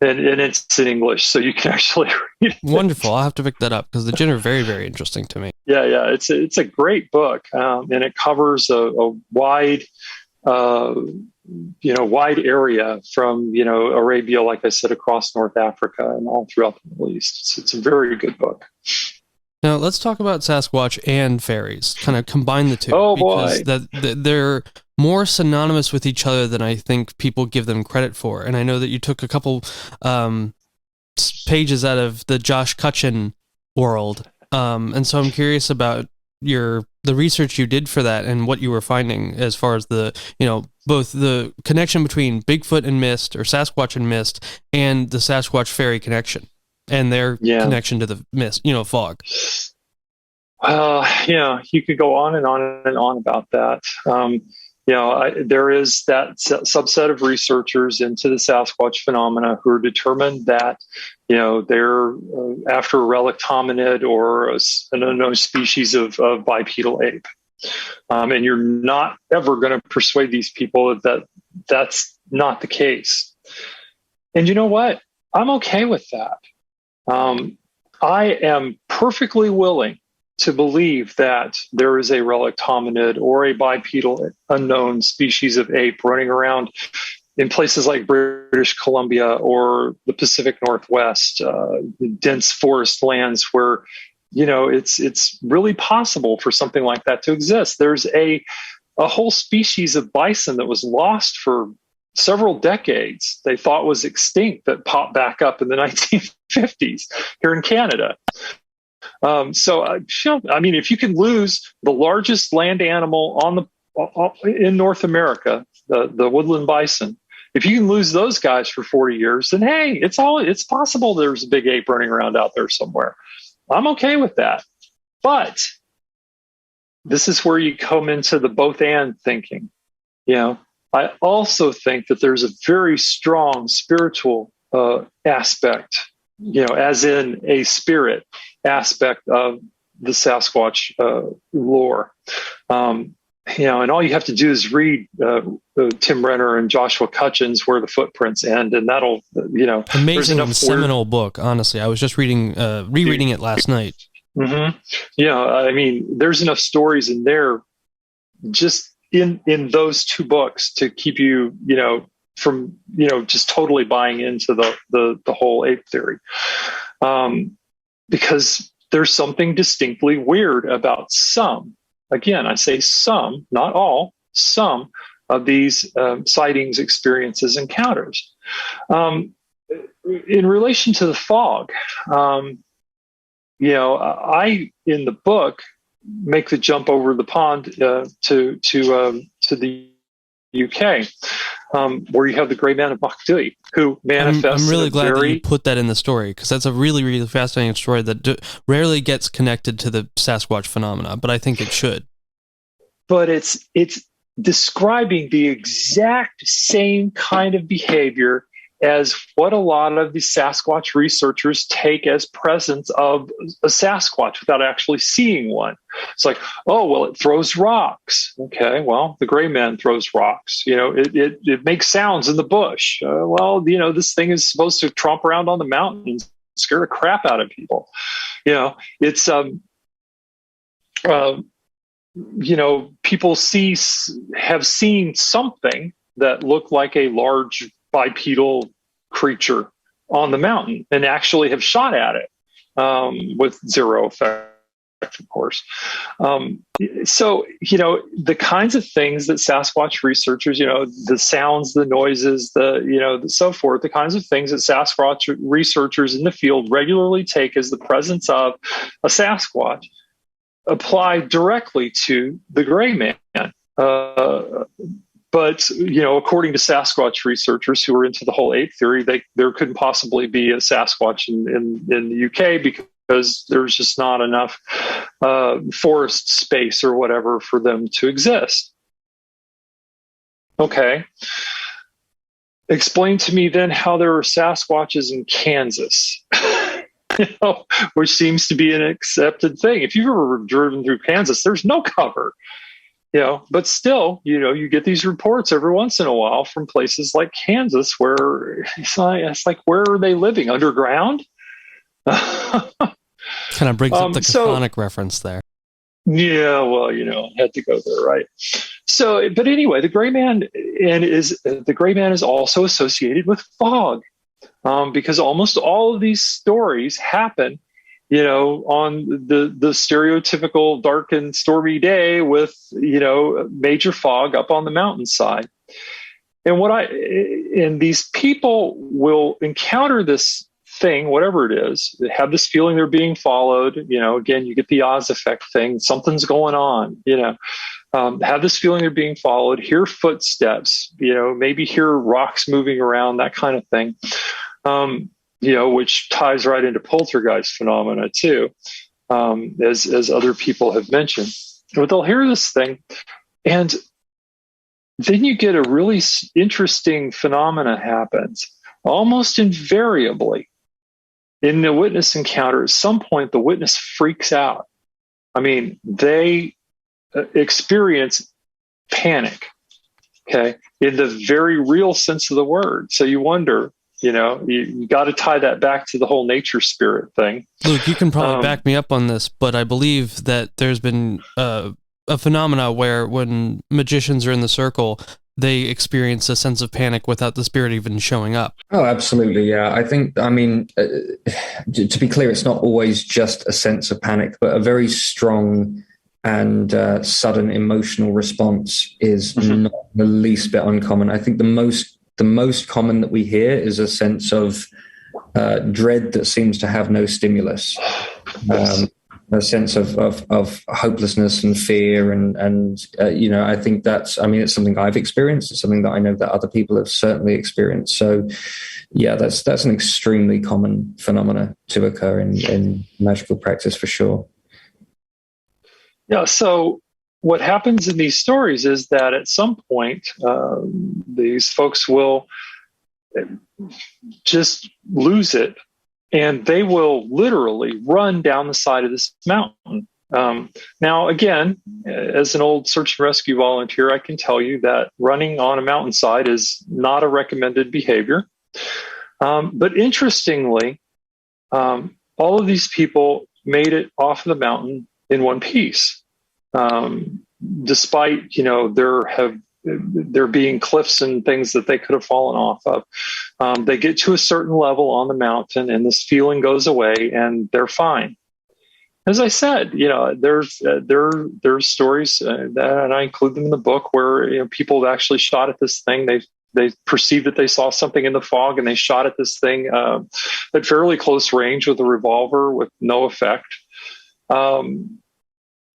and it's in English, so you can actually read it. Wonderful. I'll have to pick that up because the jinn are very, very interesting to me. Yeah, it's a great book, and it covers a wide wide area from, Arabia, like I said, across North Africa and all throughout the Middle East. It's a very good book. Now, let's talk about Sasquatch and fairies, kind of combine the two. Oh, because boy. They're more synonymous with each other than I think people give them credit for. And I know that you took a couple pages out of the Josh Cutchin world. And so I'm curious about the research you did for that and what you were finding as far as the, both the connection between Bigfoot and mist, or Sasquatch and mist, and the Sasquatch fairy connection and their connection to the mist, fog. You could go on and on and on about that. There is that subset of researchers into the Sasquatch phenomena who are determined that, they're after a relict hominid or an unknown species of bipedal ape. And you're not ever going to persuade these people that that's not the case. And you know what? I'm okay with that. I am perfectly willing to believe that there is a relict hominid or a bipedal unknown species of ape running around in places like British Columbia or the Pacific Northwest, dense forest lands where, it's really possible for something like that to exist. There's a whole species of bison that was lost for several decades. They thought was extinct that popped back up in the 1950s here in Canada. If you can lose the largest land animal in North America, the woodland bison, if you can lose those guys for 40 years, then hey, it's possible there's a big ape running around out there somewhere. I'm okay with that. But this is where you come into the both and thinking. I also think that there's a very strong spiritual aspect, as in a spirit aspect of the Sasquatch lore. And all you have to do is read Tim Renner and Joshua Cutchin's Where the Footprints End, and that'll, amazing and seminal book. Honestly, I was just rereading it last night. Mm-hmm. There's enough stories in there, just in those two books, to keep you, from just totally buying into the whole ape theory, because there's something distinctly weird about some. Again, I say some, not all, some of these sightings, experiences, encounters. In relation to the fog, I, in the book, make the jump over the pond to the UK, where you have the Grey Man of Makdui, who manifests. I'm really glad that you put that in the story, because that's a really, really fascinating story that rarely gets connected to the Sasquatch phenomena, but I think it should. But it's describing the exact same kind of behavior as what a lot of the Sasquatch researchers take as presence of a Sasquatch without actually seeing one. It's like, oh, well, it throws rocks. Okay, well, the Gray Man throws rocks. It makes sounds in the bush. This thing is supposed to tromp around on the mountain and scare the crap out of people. It's people have seen something that looked like a large bipedal creature on the mountain and actually have shot at it with zero effect, of course. The kinds of things that Sasquatch researchers, the sounds, the noises, so forth, the kinds of things that Sasquatch researchers in the field regularly take as the presence of a Sasquatch apply directly to the Gray Man. But, according to Sasquatch researchers who are into the whole ape theory, there couldn't possibly be a Sasquatch in the UK because there's just not enough forest space or whatever for them to exist. Okay. Explain to me then how there are Sasquatches in Kansas. Which seems to be an accepted thing. If you've ever driven through Kansas, there's no cover. But still, you get these reports every once in a while from places like Kansas where it's like, where are they living? Underground? Kind of brings up the Chthonic reference there. Yeah, well, had to go there, right? So, but anyway, the Gray Man is also associated with fog, because almost all of these stories happen on the stereotypical dark and stormy day with, major fog up on the mountainside. And these people will encounter this thing, whatever it is, they have this feeling they're being followed. Again, you get the Oz effect thing. Something's going on, have this feeling they're being followed, hear footsteps, maybe hear rocks moving around, that kind of thing. Which ties right into poltergeist phenomena too, as other people have mentioned. But they'll hear this thing, and then you get a really interesting phenomena happens. Almost invariably, in the witness encounter, at some point, the witness freaks out. They experience panic, okay, in the very real sense of the word. So you wonder, You got to tie that back to the whole nature spirit thing. Luke, you can probably back me up on this, but I believe that there's been a phenomena where when magicians are in the circle, they experience a sense of panic without the spirit even showing up. Oh, absolutely. Yeah. I mean, to be clear, it's not always just a sense of panic, but a very strong and sudden emotional response is not the least bit uncommon. I think the most common that we hear is a sense of dread that seems to have no stimulus. A sense of hopelessness and fear, and I think it's something I've experienced. It's something that I know that other people have certainly experienced. So, yeah, that's an extremely common phenomena to occur in magical practice for sure. Yeah. So, what happens in these stories is that at some point, these folks will just lose it. And they will literally run down the side of this mountain. Now, again, as an old search and rescue volunteer, I can tell you that running on a mountainside is not a recommended behavior. But interestingly, all of these people made it off the mountain in one piece, despite there being cliffs and things that they could have fallen off of. They get to a certain level on the mountain and this feeling goes away and they're fine. As I said, there's stories and I include them in the book where people have actually shot at this thing. They perceived that they saw something in the fog and they shot at this thing at fairly close range with a revolver with no effect.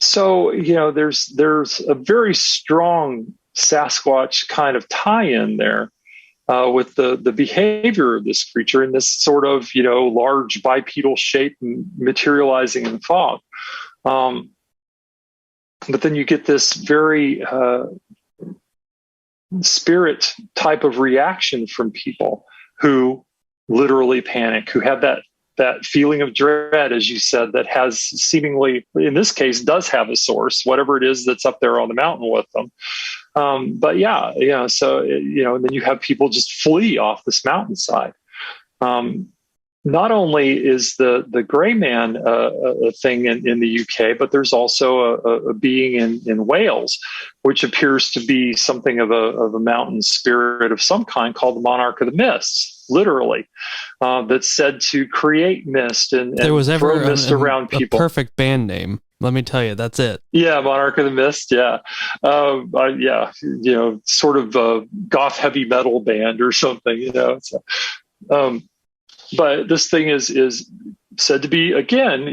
So there's a very strong Sasquatch kind of tie-in there with the behavior of this creature in this sort of large bipedal shape materializing in the fog. But then you get this very spirit type of reaction from people who literally panic, who have that feeling of dread, as you said, that has seemingly, in this case, does have a source, whatever it is that's up there on the mountain with them. But so, and then you have people just flee off this mountainside. Not only is the gray man a thing in the UK, but there's also a being in Wales, which appears to be something of a mountain spirit of some kind called the Monarch of the Mists, literally, that's said to create mist and there was ever throw mist around people. A perfect band name. Let me tell you, that's it. Yeah, Monarch of the Mist. Yeah, sort of a goth heavy metal band or something. So, but this thing is said to be, again,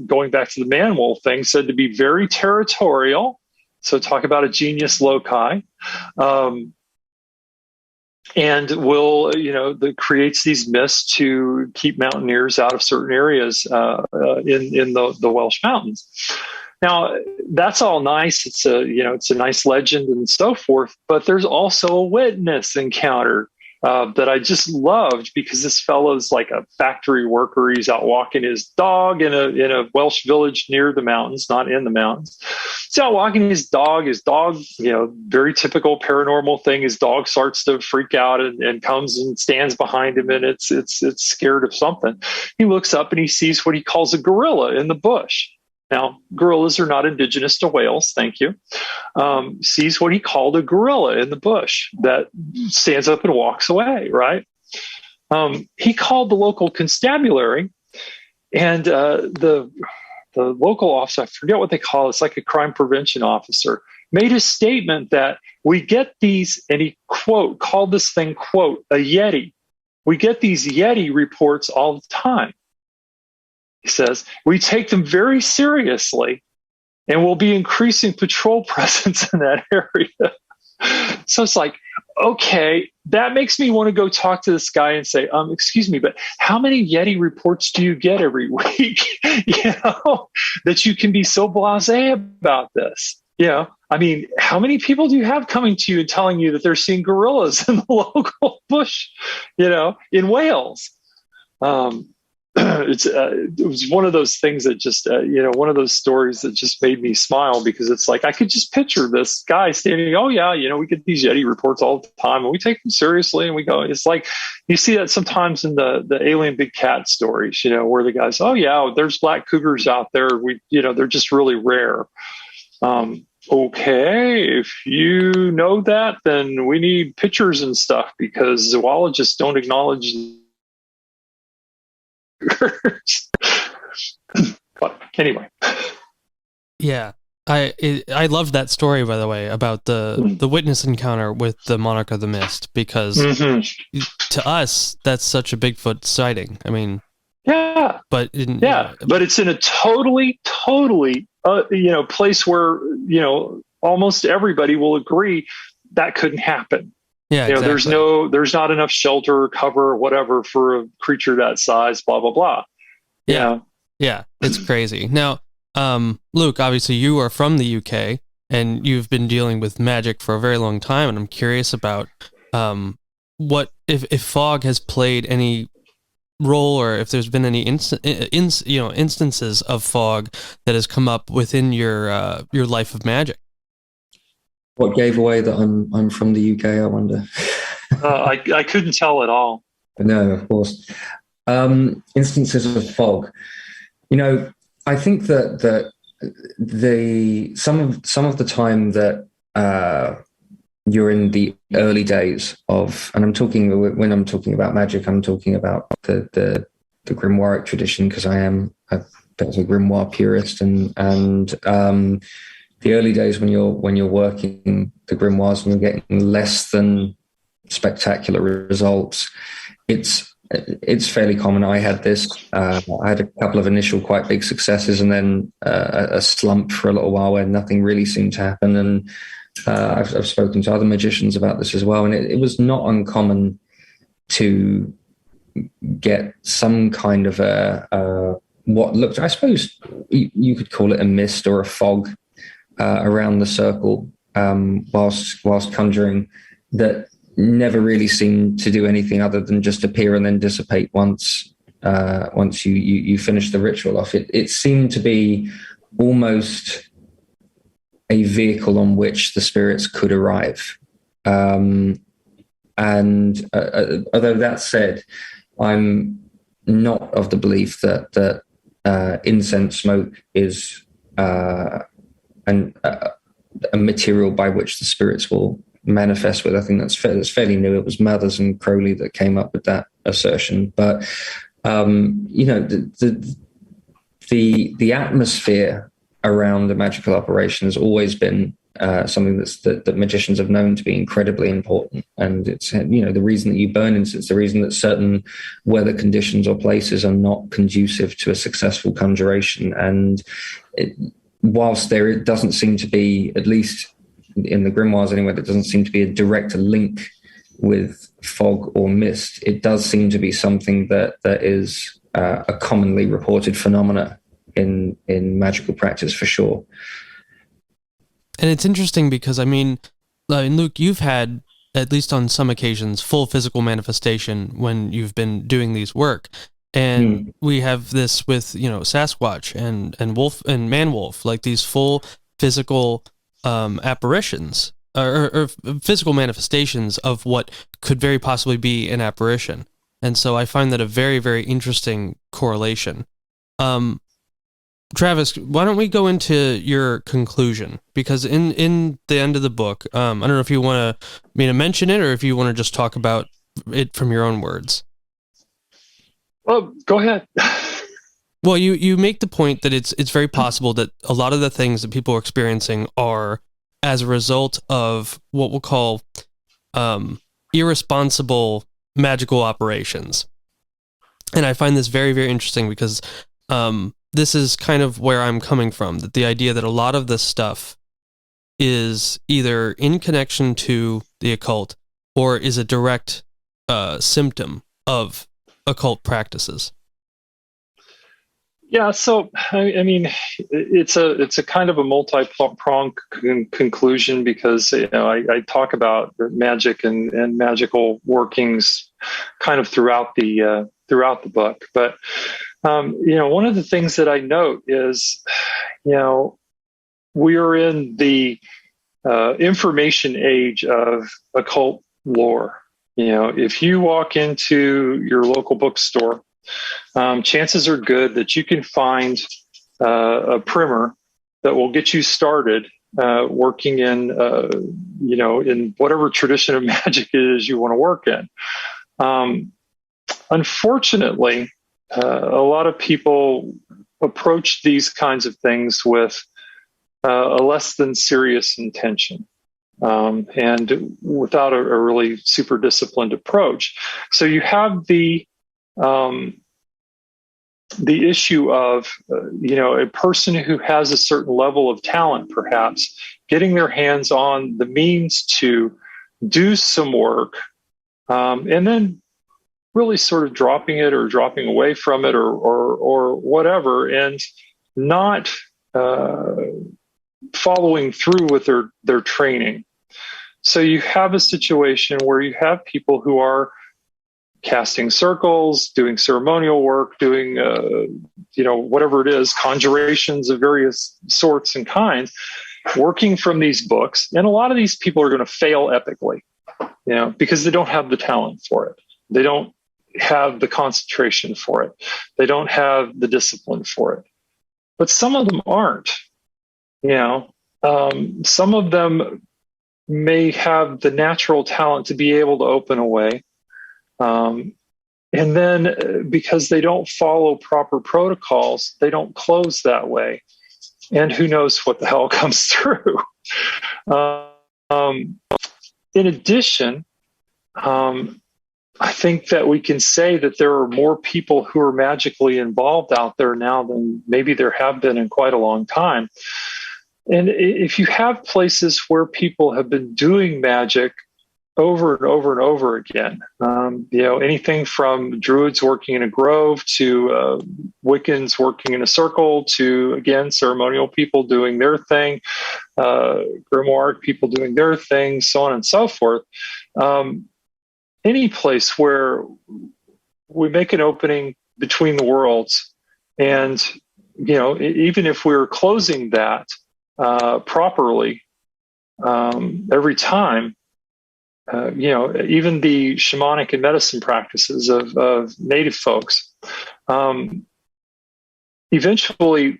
going back to the man-wolf thing, said to be very territorial. So talk about a genius loci. And will, that creates these mists to keep mountaineers out of certain areas in the Welsh mountains. Now, that's all nice. It's a nice legend and so forth. But there's also a witness encounter that I just loved, because this fellow's like a factory worker. He's out walking his dog in a Welsh village near the mountains, not in the mountains. He's out walking his dog. His dog, very typical paranormal thing. His dog starts to freak out and comes and stands behind him, and it's scared of something. He looks up and he sees what he calls a gorilla in the bush. Now, gorillas are not indigenous to Wales, thank you. Sees what he called a gorilla in the bush that stands up and walks away, right? He called the local constabulary, and the local officer, I forget what they call it, it's like a crime prevention officer, made a statement that we get these, and he, quote, called this thing, quote, a Yeti. We get these Yeti reports all the time. He says, we take them very seriously and we'll be increasing patrol presence in that area. So it's like, okay, that makes me want to go talk to this guy and say, excuse me, but how many Yeti reports do you get every week? That you can be so blasé about this. I mean, how many people do you have coming to you and telling you that they're seeing gorillas in the local bush, in Wales? it was one of those things that just, one of those stories that just made me smile, because it's like, I could just picture this guy standing, oh yeah, we get these Yeti reports all the time and we take them seriously, and we go, it's like, you see that sometimes in the alien big cat stories, where the guys, oh yeah, there's black cougars out there. They're just really rare. Okay, if you know that, then we need pictures and stuff, because zoologists don't acknowledge. But anyway, yeah, I loved that story, by the way, about the witness encounter with the Monarch of the Mist, because to us that's such a Bigfoot sighting. I mean, yeah, but but it's in a totally place where almost everybody will agree that couldn't happen. Yeah, exactly. There's not enough shelter, cover, whatever, for a creature that size, blah blah blah. Yeah, it's crazy. Now, Luke, obviously you are from the UK and you've been dealing with magic for a very long time, and I'm curious about what if fog has played any role, or if there's been any instances of fog that has come up within your life of magic. What gave away that I'm from the UK, I wonder? I couldn't tell at all. No, of course. Instances of fog. I think that some of the time that you're in the early days of, and when I'm talking about magic, I'm talking about the grimoire tradition, because I am a bit of a grimoire purist, and the early days when you're working the grimoires and you're getting less than spectacular results, it's fairly common. I had this. I had a couple of initial quite big successes, and then a slump for a little while where nothing really seemed to happen. And I've spoken to other magicians about this as well, and it was not uncommon to get some kind of what looked, I suppose you could call it a mist or a fog around the circle whilst conjuring, that never really seemed to do anything other than just appear and then dissipate once you finish the ritual off. It seemed to be almost a vehicle on which the spirits could arrive. And although that said, I'm not of the belief that incense smoke is a material by which the spirits will manifest with. I think that's fairly new. It was Mathers and Crowley that came up with that assertion. But the atmosphere around a magical operation has always been something that magicians have known to be incredibly important. And it's the reason that you burn incense, the reason that certain weather conditions or places are not conducive to a successful conjuration. And whilst there doesn't seem to be, at least in the grimoires anyway, there doesn't seem to be a direct link with fog or mist, it does seem to be something that is a commonly reported phenomena in magical practice, for sure. And it's interesting because, Luke, you've had, at least on some occasions, full physical manifestation when you've been doing these work. And we have this with, Sasquatch and wolf and man-wolf, like these full physical apparitions or physical manifestations of what could very possibly be an apparition. And so I find that a very, very interesting correlation. Travis, why don't we go into your conclusion? Because in the end of the book, I don't know if you want me to mention it or if you want to just talk about it from your own words. Well, go ahead. Well, you make the point that it's very possible that a lot of the things that people are experiencing are as a result of what we'll call irresponsible magical operations. And I find this very, very interesting because this is kind of where I'm coming from, that the idea that a lot of this stuff is either in connection to the occult or is a direct symptom of occult practices. Yeah, so it's a kind of a multi-pronged conclusion, because I talk about magic and magical workings kind of throughout the book. But One of the things that I note is, we are in the information age of occult lore. If you walk into your local bookstore, chances are good that you can find a primer that will get you started working in, in whatever tradition of magic it is you want to work in. Unfortunately, a lot of people approach these kinds of things with a less than serious intention, and without a really super disciplined approach. So you have the issue of, a person who has a certain level of talent, perhaps, getting their hands on the means to do some work, and then really sort of dropping it or dropping away from it or whatever, and not following through with their training. So you have a situation where you have people who are casting circles, doing ceremonial work, doing, whatever it is, conjurations of various sorts and kinds, working from these books. And a lot of these people are going to fail epically, because they don't have the talent for it. They don't have the concentration for it. They don't have the discipline for it. But some of them aren't. Some of them may have the natural talent to be able to open a way. And then because they don't follow proper protocols, they don't close that way. And who knows what the hell comes through. In addition, I think that we can say that there are more people who are magically involved out there now than maybe there have been in quite a long time. And if you have places where people have been doing magic over and over and over again, anything from druids working in a grove to Wiccans working in a circle to, again, ceremonial people doing their thing, grimoire people doing their thing, so on and so forth. Any place where we make an opening between the worlds, and even if we're closing that properly every time, even the shamanic and medicine practices of native folks, eventually,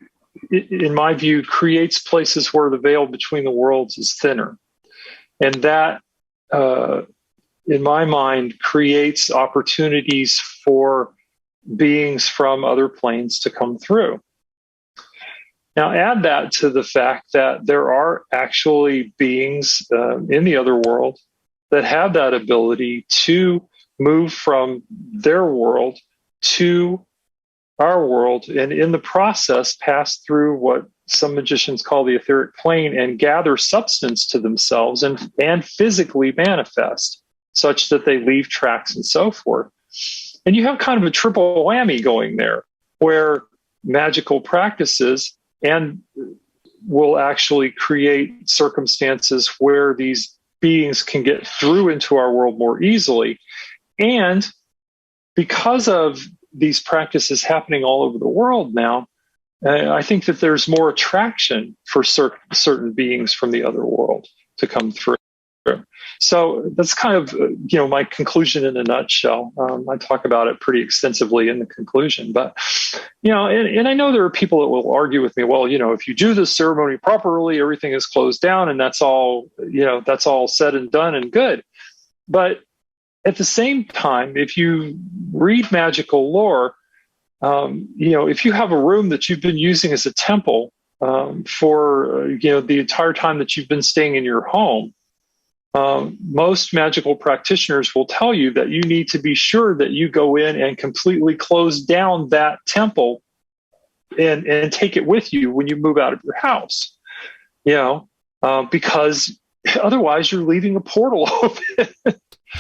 in my view, creates places where the veil between the worlds is thinner, and that, in my mind, creates opportunities for beings from other planes to come through. Now, add that to the fact that there are actually beings in the other world that have that ability to move from their world to our world, and in the process pass through what some magicians call the etheric plane and gather substance to themselves and physically manifest, such that they leave tracks and so forth. And you have kind of a triple whammy going there, where magical practices and will actually create circumstances where these beings can get through into our world more easily. And because of these practices happening all over the world now, I think that there's more attraction for certain beings from the other world to come through. So that's kind of, my conclusion in a nutshell. I talk about it pretty extensively in the conclusion, but, and I know there are people that will argue with me, well, if you do this ceremony properly, everything is closed down and that's all said and done and good. But at the same time, if you read magical lore, if you have a room that you've been using as a temple for, the entire time that you've been staying in your home, most magical practitioners will tell you that you need to be sure that you go in and completely close down that temple and take it with you when you move out of your house, because otherwise you're leaving a portal open.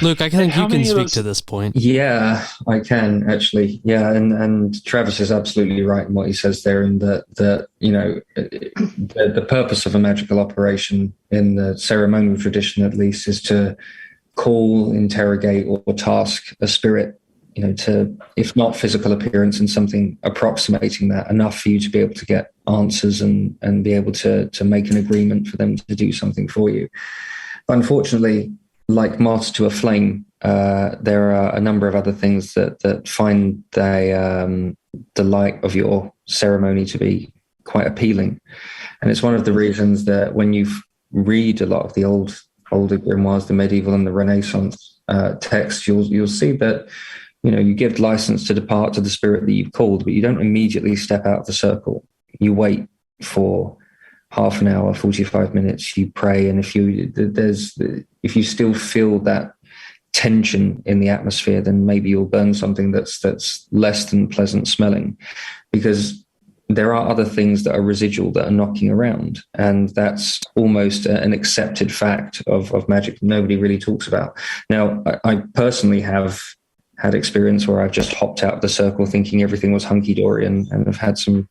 Luke, I think you can speak to this point. Yeah, I can actually. Yeah, and Travis is absolutely right in what he says there, in that the purpose of a magical operation in the ceremonial tradition, at least, is to call, interrogate, or task a spirit to, if not physical appearance and something approximating that, enough for you to be able to get answers and be able to make an agreement for them to do something for you. But unfortunately, like moths to a flame, there are a number of other things that find the light of your ceremony to be quite appealing. And it's one of the reasons that when you read a lot of the older grimoires, the medieval and the Renaissance texts, you'll see that you give license to depart to the spirit that you've called, but you don't immediately step out of the circle. You wait for half an hour, 45 minutes. You pray, and if you still feel that tension in the atmosphere, then maybe you'll burn something that's less than pleasant smelling, because there are other things that are residual that are knocking around, and that's almost an accepted fact of magic that nobody really talks about. Now, I personally have had experience where I've just hopped out of the circle thinking everything was hunky-dory, and have had some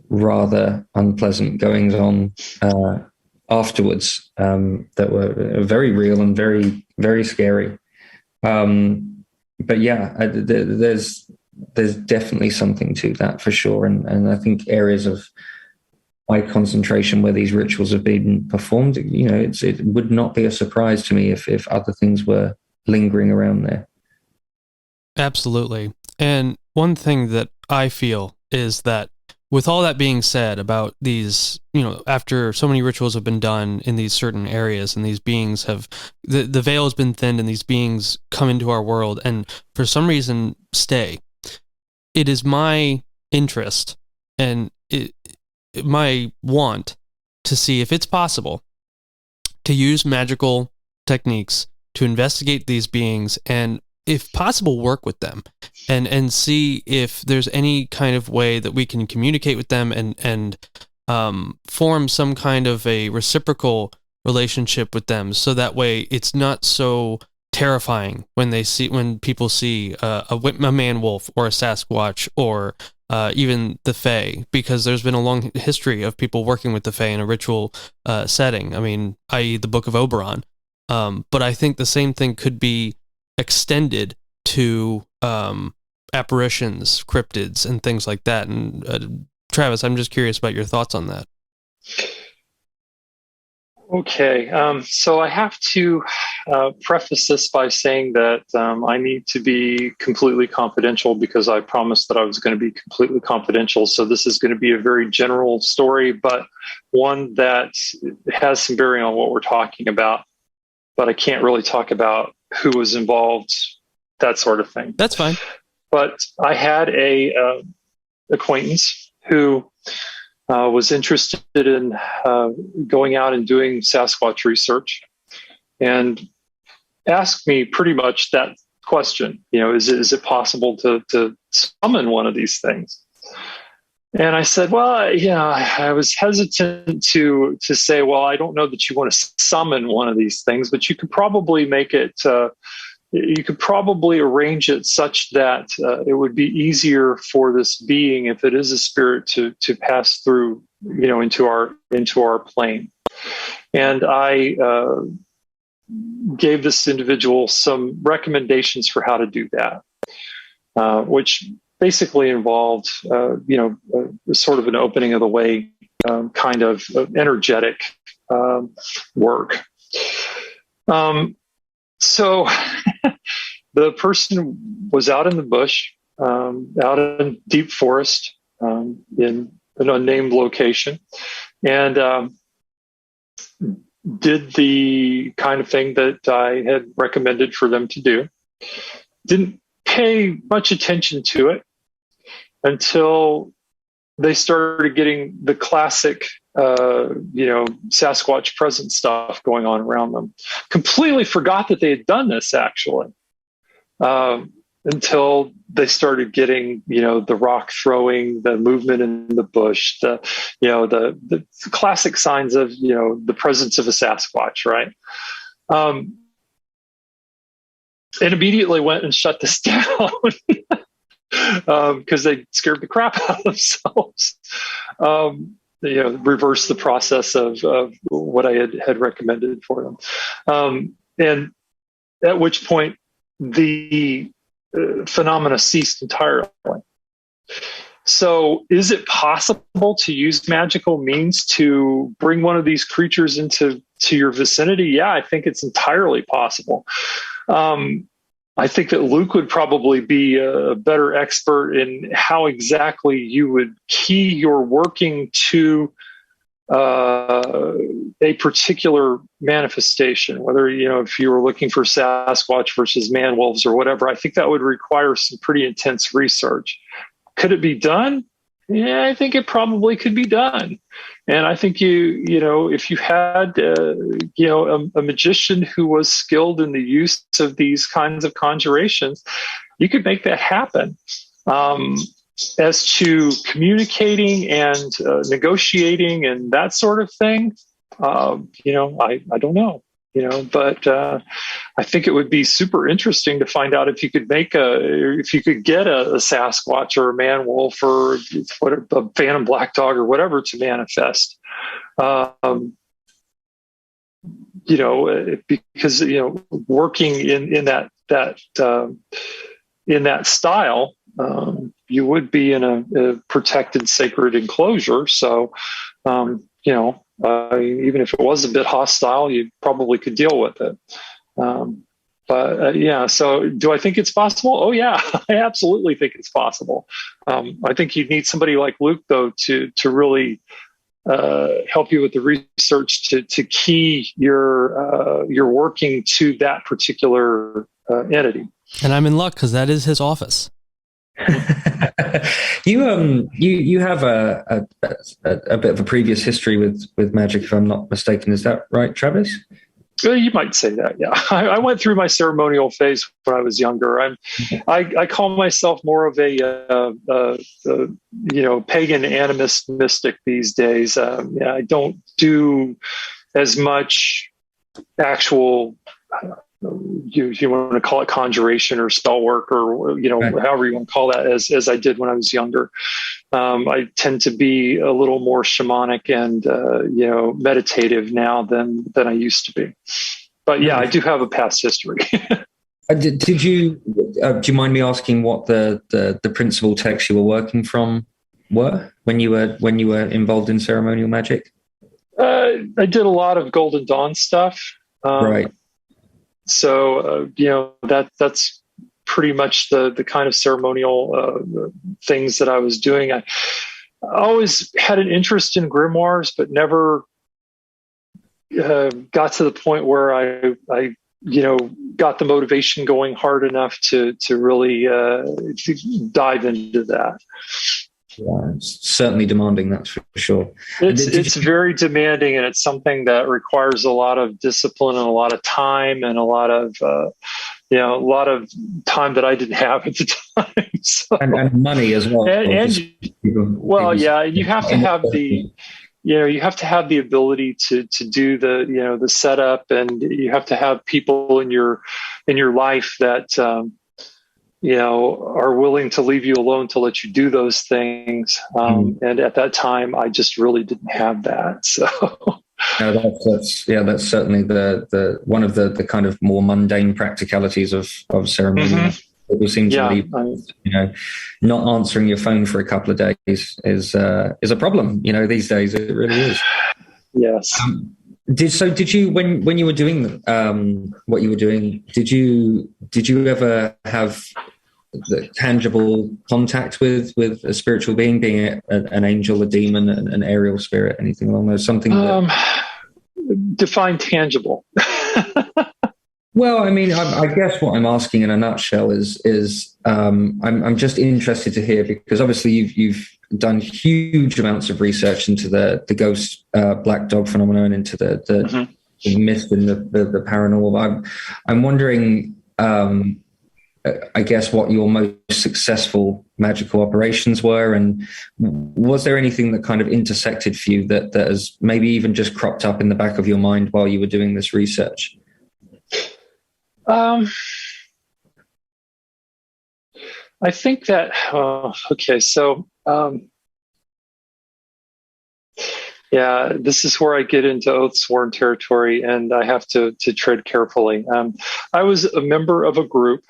rather unpleasant goings on afterwards that were very real and very, very scary. But yeah, there's definitely something to that for sure. And I think areas of high concentration where these rituals have been performed, it would not be a surprise to me if other things were lingering around there. Absolutely. And one thing that I feel is that with all that being said about these, after so many rituals have been done in these certain areas, and these beings the veil has been thinned, and these beings come into our world and for some reason stay. It is my interest and my want to see if it's possible to use magical techniques to investigate these beings and, if possible, work with them and see if there's any kind of way that we can communicate with them and form some kind of a reciprocal relationship with them, so that way it's not so terrifying when people see a man wolf or a Sasquatch or even the Fae, because there's been a long history of people working with the Fae in a ritual setting. I mean, i.e. the Book of Oberon. But I think the same thing could be extended to apparitions, cryptids, and things like that. And Travis, I'm just curious about your thoughts on that. Okay, so I have to preface this by saying that I need to be completely confidential, because I promised that I was going to be completely confidential. So this is going to be a very general story, but one that has some bearing on what we're talking about. But I can't really talk about who was involved, that sort of thing. That's fine. But I had a acquaintance who was interested in going out and doing Sasquatch research, and asked me pretty much that question. Is it possible to summon one of these things? And I said, well, I was hesitant to say, well, I don't know that you want to summon one of these things, but you could probably make it, you could probably arrange it such that it would be easier for this being, if it is a spirit, to pass through, into our plane. And I gave this individual some recommendations for how to do that, which basically involved, sort of an opening of the way, kind of energetic work. So the person was out in the bush, out in deep forest, in an unnamed location, and did the kind of thing that I had recommended for them to do. Didn't pay much attention to it until they started getting the classic, Sasquatch presence stuff going on around them. Completely forgot that they had done this, actually, until they started getting, the rock throwing, the movement in the bush, the classic signs of, the presence of a Sasquatch, right? And immediately went and shut this down. Because they scared the crap out of themselves. Reverse the process of what I had recommended for them. And at which point the phenomena ceased entirely. So is it possible to use magical means to bring one of these creatures into your vicinity? Yeah, I think it's entirely possible. I think that Luke would probably be a better expert in how exactly you would key your working to a particular manifestation, whether, if you were looking for Sasquatch versus man-wolves or whatever. I think that would require some pretty intense research. Could it be done? Yeah, I think it probably could be done. And I think if you had, a magician who was skilled in the use of these kinds of conjurations, you could make that happen. As to communicating and negotiating and that sort of thing, I don't know. But I think it would be super interesting to find out if you could get a Sasquatch or a man wolf or a phantom black dog or whatever to manifest. Because working in that style, you would be in a protected, sacred enclosure. So, even if it was a bit hostile, you probably could deal with it. So do I think it's possible? Oh yeah, I absolutely think it's possible. I think you'd need somebody like Luke, though, to really help you with the research to key your working to that particular entity. And I'm in luck because that is his office. You have a bit of a previous history with magic, if I'm not mistaken. Is that right, Travis? You might say that, yeah. I went through my ceremonial phase when I was younger. I call myself more of a pagan animist mystic these days. I don't do as much actual. You want to call it conjuration or spell work or right. However you want to call that as I did when I was younger. I tend to be a little more shamanic and meditative now than I used to be. But yeah, I do have a past history. Did you? Do you mind me asking what the principal texts you were working from were when you were involved in ceremonial magic? I did a lot of Golden Dawn stuff. Right. So, that's pretty much the kind of ceremonial things that I was doing. I always had an interest in grimoires, but never got to the point where I got the motivation going hard enough to really to dive into that. Yeah, it's certainly demanding, that's for sure. It's very demanding, and it's something that requires a lot of discipline and a lot of time and a lot of time that I didn't have at the time. So. And money as well. You have to have you have to have the ability to do the setup, and you have to have people in your life that are willing to leave you alone to let you do those things. And at that time, I just really didn't have that. So, that's certainly the one of the kind of more mundane practicalities of ceremony. Mm-hmm. It seems to be, not answering your phone for a couple of days is a problem. These days it really is. Yes. Did you when you were doing what you were doing? Did you ever have the tangible contact with a spiritual being it an angel, a demon, an aerial spirit, anything along those? Something define tangible. Well, I mean, I guess what I'm asking in a nutshell is I'm just interested to hear, because obviously you've done huge amounts of research into the ghost black dog phenomenon, into the myth and the paranormal. I'm wondering, I guess, what your most successful magical operations were, and was there anything that kind of intersected for you that has maybe even just cropped up in the back of your mind while you were doing this research? I think that, this is where I get into oath sworn territory, and I have to tread carefully. I was a member of a group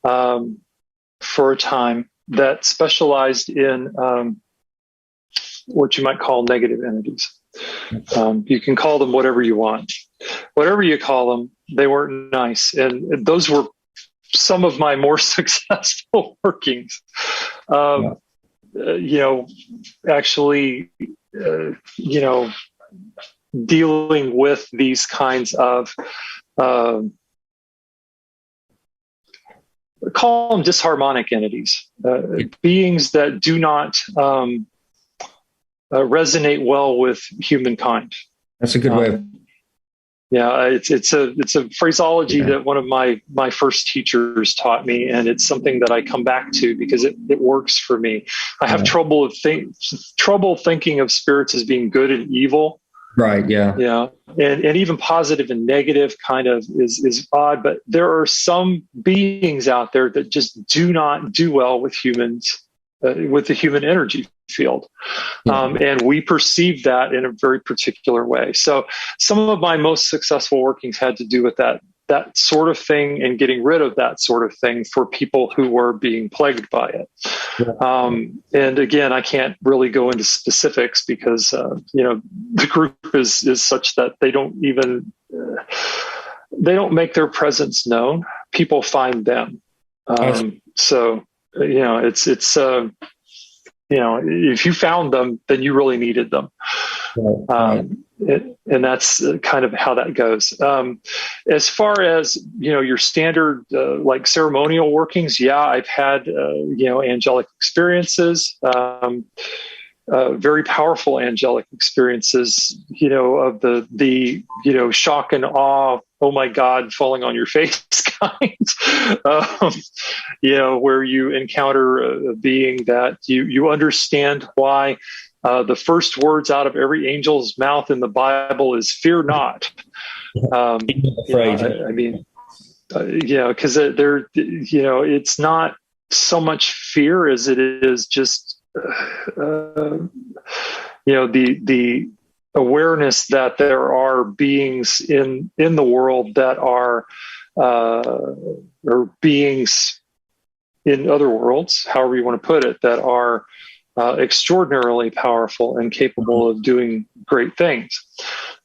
for a time that specialized in what you might call negative entities. You can call them whatever you want. Whatever you call them, they weren't nice. And those were some of my more successful workings. Actually, dealing with these kinds of, call them disharmonic entities, beings that do not resonate well with humankind. That's a good way of. It's a phraseology that one of my first teachers taught me, and it's something that I come back to because it works for me. I have trouble thinking of spirits as being good and evil. Right. Yeah. Yeah. And even positive and negative kind of is odd, but there are some beings out there that just do not do well with humans, with the human energy field. And we perceive that in a very particular way. So some of my most successful workings had to do with that sort of thing and getting rid of that sort of thing for people who were being plagued by it. And again, I can't really go into specifics because, the group is such that they don't make their presence known. People find them. So, if you found them, then you really needed them. And that's kind of how that goes. As far as, your standard, like ceremonial workings, I've had, angelic experiences, very powerful angelic experiences, of the shock and awe, oh my God, falling on your face kind, where you encounter a being that you understand why the first words out of every angel's mouth in the Bible is "fear not." Because it's not so much fear as it is just the awareness that there are beings in the world that are or beings in other worlds, however you want to put it, that are extraordinarily powerful and capable of doing great things.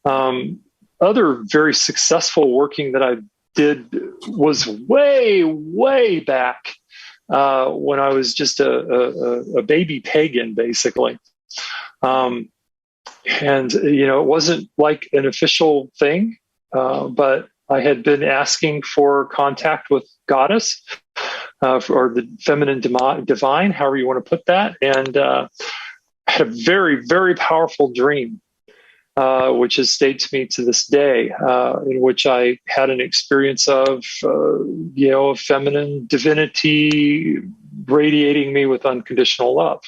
Other very successful working that I did was way back when I was just a baby pagan, basically. And, it wasn't like an official thing, but I had been asking for contact with Goddess, or the feminine divine, however you want to put that. And I had a very, very powerful dream, which has stayed to me to this day, in which I had an experience of, a feminine divinity radiating me with unconditional love,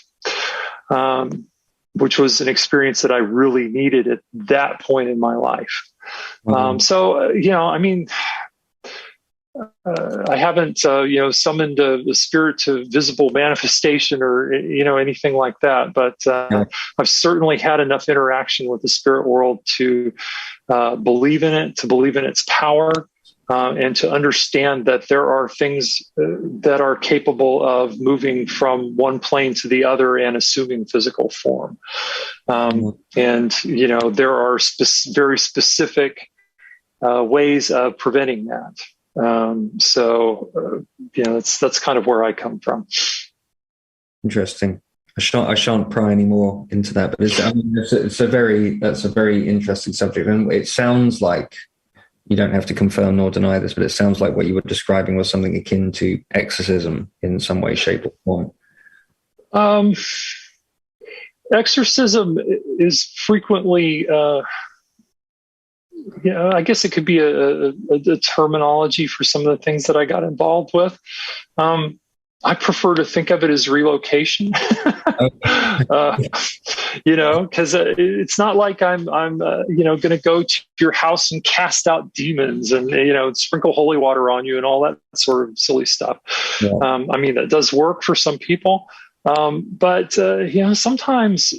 which was an experience that I really needed at that point in my life. I haven't, summoned the spirit to visible manifestation or, anything like that. But I've certainly had enough interaction with the spirit world to believe in it, to believe in its power, and to understand that there are things that are capable of moving from one plane to the other and assuming physical form. And, there are very specific ways of preventing that. That's kind of where I come from. Interesting. I shan't pry any more into that, but that's a very interesting subject, and it sounds like you don't have to confirm nor deny this, but it sounds like what you were describing was something akin to exorcism in some way, shape, or form. Exorcism is frequently. I guess it could be a terminology for some of the things that I got involved with. I prefer to think of it as relocation, because it's not like I'm going to go to your house and cast out demons and, sprinkle holy water on you and all that sort of silly stuff. Yeah. That does work for some people. But sometimes,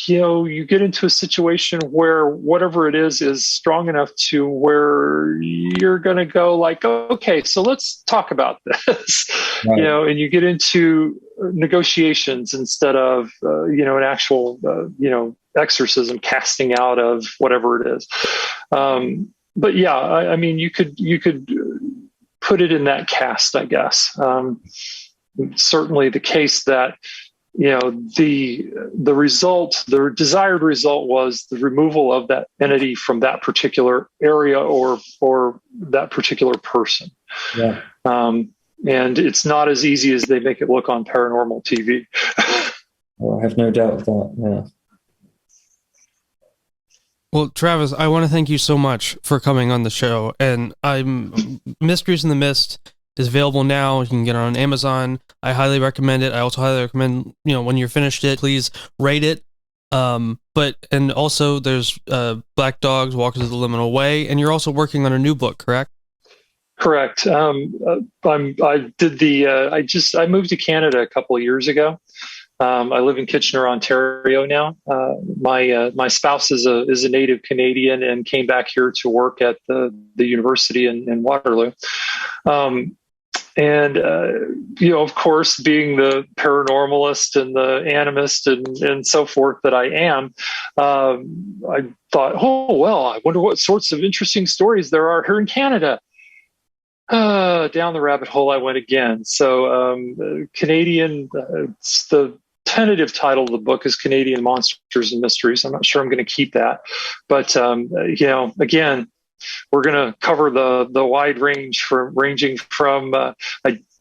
you get into a situation where whatever it is strong enough to where you're going to go like, okay, so let's talk about this, Right. and you get into negotiations instead of, an actual, exorcism, casting out of whatever it is. But yeah, I mean, you could put it in that cast, I guess. Certainly the case that, the result, the desired result was the removal of that entity from that particular area or that particular person. Yeah. And it's not as easy as they make it look on paranormal TV. Well, I have no doubt of that. Yeah. Well, Travis, I want to thank you so much for coming on the show. And Mysteries in the Mist is available now. You can get it on Amazon. I highly recommend it. I also highly recommend, when you're finished it, please rate it. And also there's Black Dogs, Walkers of the Liminal Way, and you're also working on a new book, correct? Correct. I moved to Canada a couple of years ago. I live in Kitchener, Ontario now. My spouse is a native Canadian and came back here to work at the university in Waterloo. Of course, being the paranormalist and the animist and so forth that I am, I thought, I wonder what sorts of interesting stories there are here in Canada. Down the rabbit hole I went again. So Canadian, it's the tentative title of the book is Canadian Monsters and Mysteries. I'm not sure I'm going to keep that. But, again, we're going to cover the wide range ranging from, I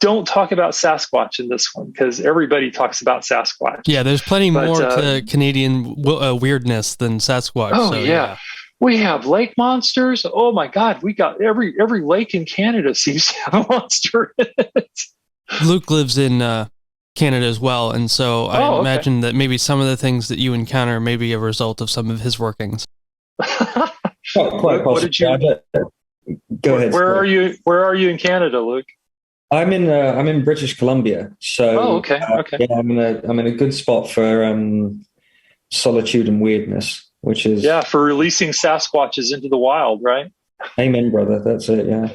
don't talk about Sasquatch in this one because everybody talks about Sasquatch. Yeah, there's plenty more to Canadian weirdness than Sasquatch. Oh, so, yeah. We have lake monsters. Oh my God, we got every lake in Canada seems to have a monster in it. Luke lives in Canada as well, and so I imagine that maybe some of the things that you encounter may be a result of some of his workings. What did you? Go ahead. Where are you in Canada, Luke? I'm in British Columbia. So okay. Yeah, I'm in a good spot for solitude and weirdness. Which is for releasing Sasquatches into the wild, right? Amen, brother. That's it. Yeah.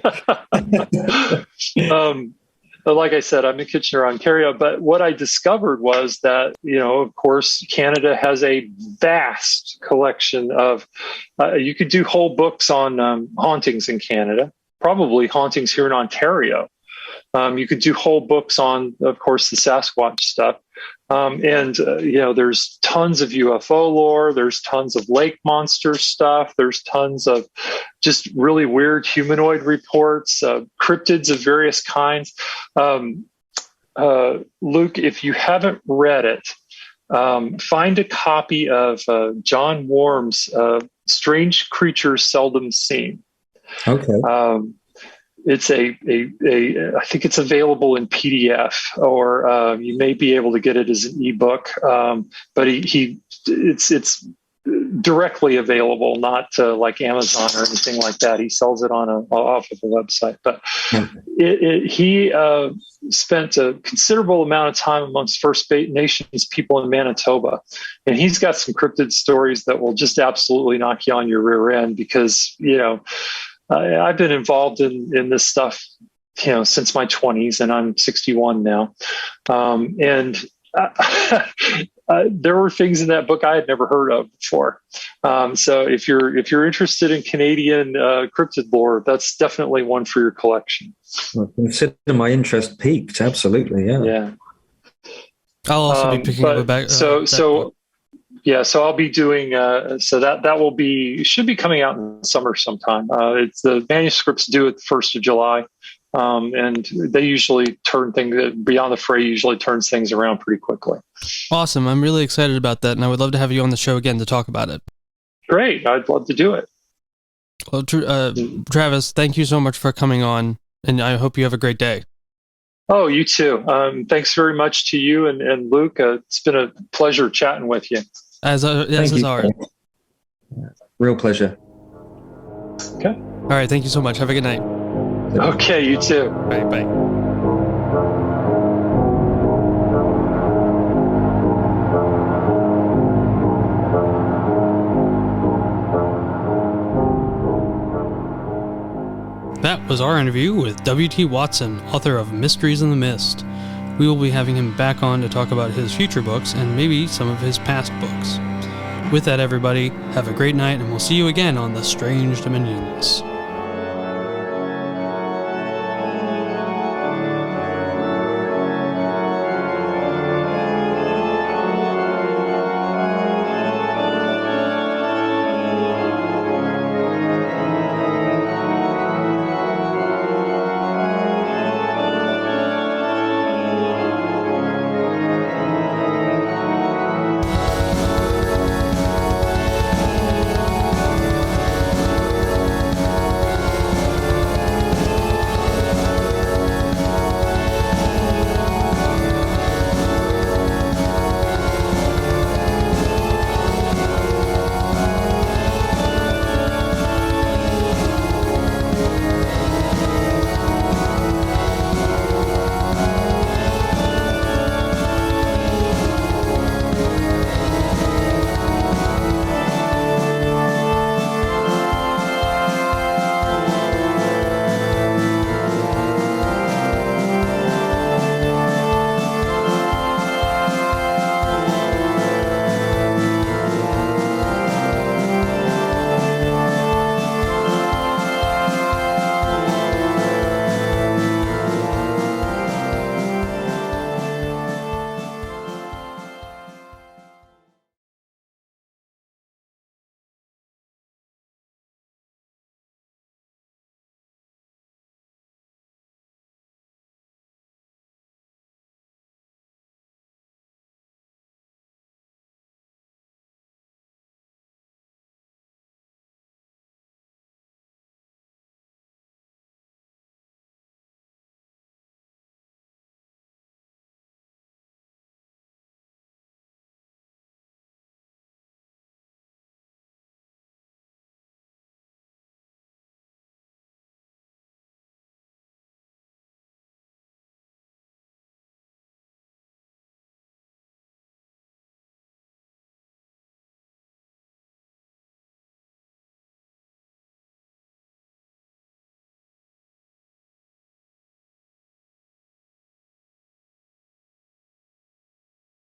Like I said, I'm in Kitchener, Ontario. But what I discovered was that, of course, Canada has a vast collection of. You could do whole books on hauntings in Canada. Probably hauntings here in Ontario. You could do whole books on, of course, the Sasquatch stuff. There's tons of UFO lore. There's tons of lake monster stuff. There's tons of just really weird humanoid reports, cryptids of various kinds. Luke, if you haven't read it, find a copy of John Worm's Strange Creatures Seldom Seen. Okay. It's I think it's available in PDF, or you may be able to get it as an ebook. But it's directly available, not like Amazon or anything like that. He sells it off of the website. But he spent a considerable amount of time amongst First Nations people in Manitoba, and he's got some cryptid stories that will just absolutely knock you on your rear end because I've been involved in this stuff, since my 20s, and I'm 61 now. There were things in that book I had never heard of before. So if you're interested in Canadian cryptid lore, that's definitely one for your collection. Well, consider my interest peaked. Absolutely, yeah. Yeah. I'll also be picking up a back. So I'll be doing. So that should be coming out in the summer sometime. It's the manuscripts due at the 1st of July, and they usually turn things. Beyond the Fray usually turns things around pretty quickly. Awesome! I'm really excited about that, and I would love to have you on the show again to talk about it. Great! I'd love to do it. Well, Travis, thank you so much for coming on, and I hope you have a great day. Oh, you too. Thanks very much to you and Luke. It's been a pleasure chatting with you. As is ours. Real pleasure. Okay. All right. Thank you so much. Have a good night. Okay. You too. All right. Bye. That was our interview with W.T. Watson, author of Mysteries in the Mist. We will be having him back on to talk about his future books and maybe some of his past books. With that, everybody, have a great night, and we'll see you again on The Strange Dominions.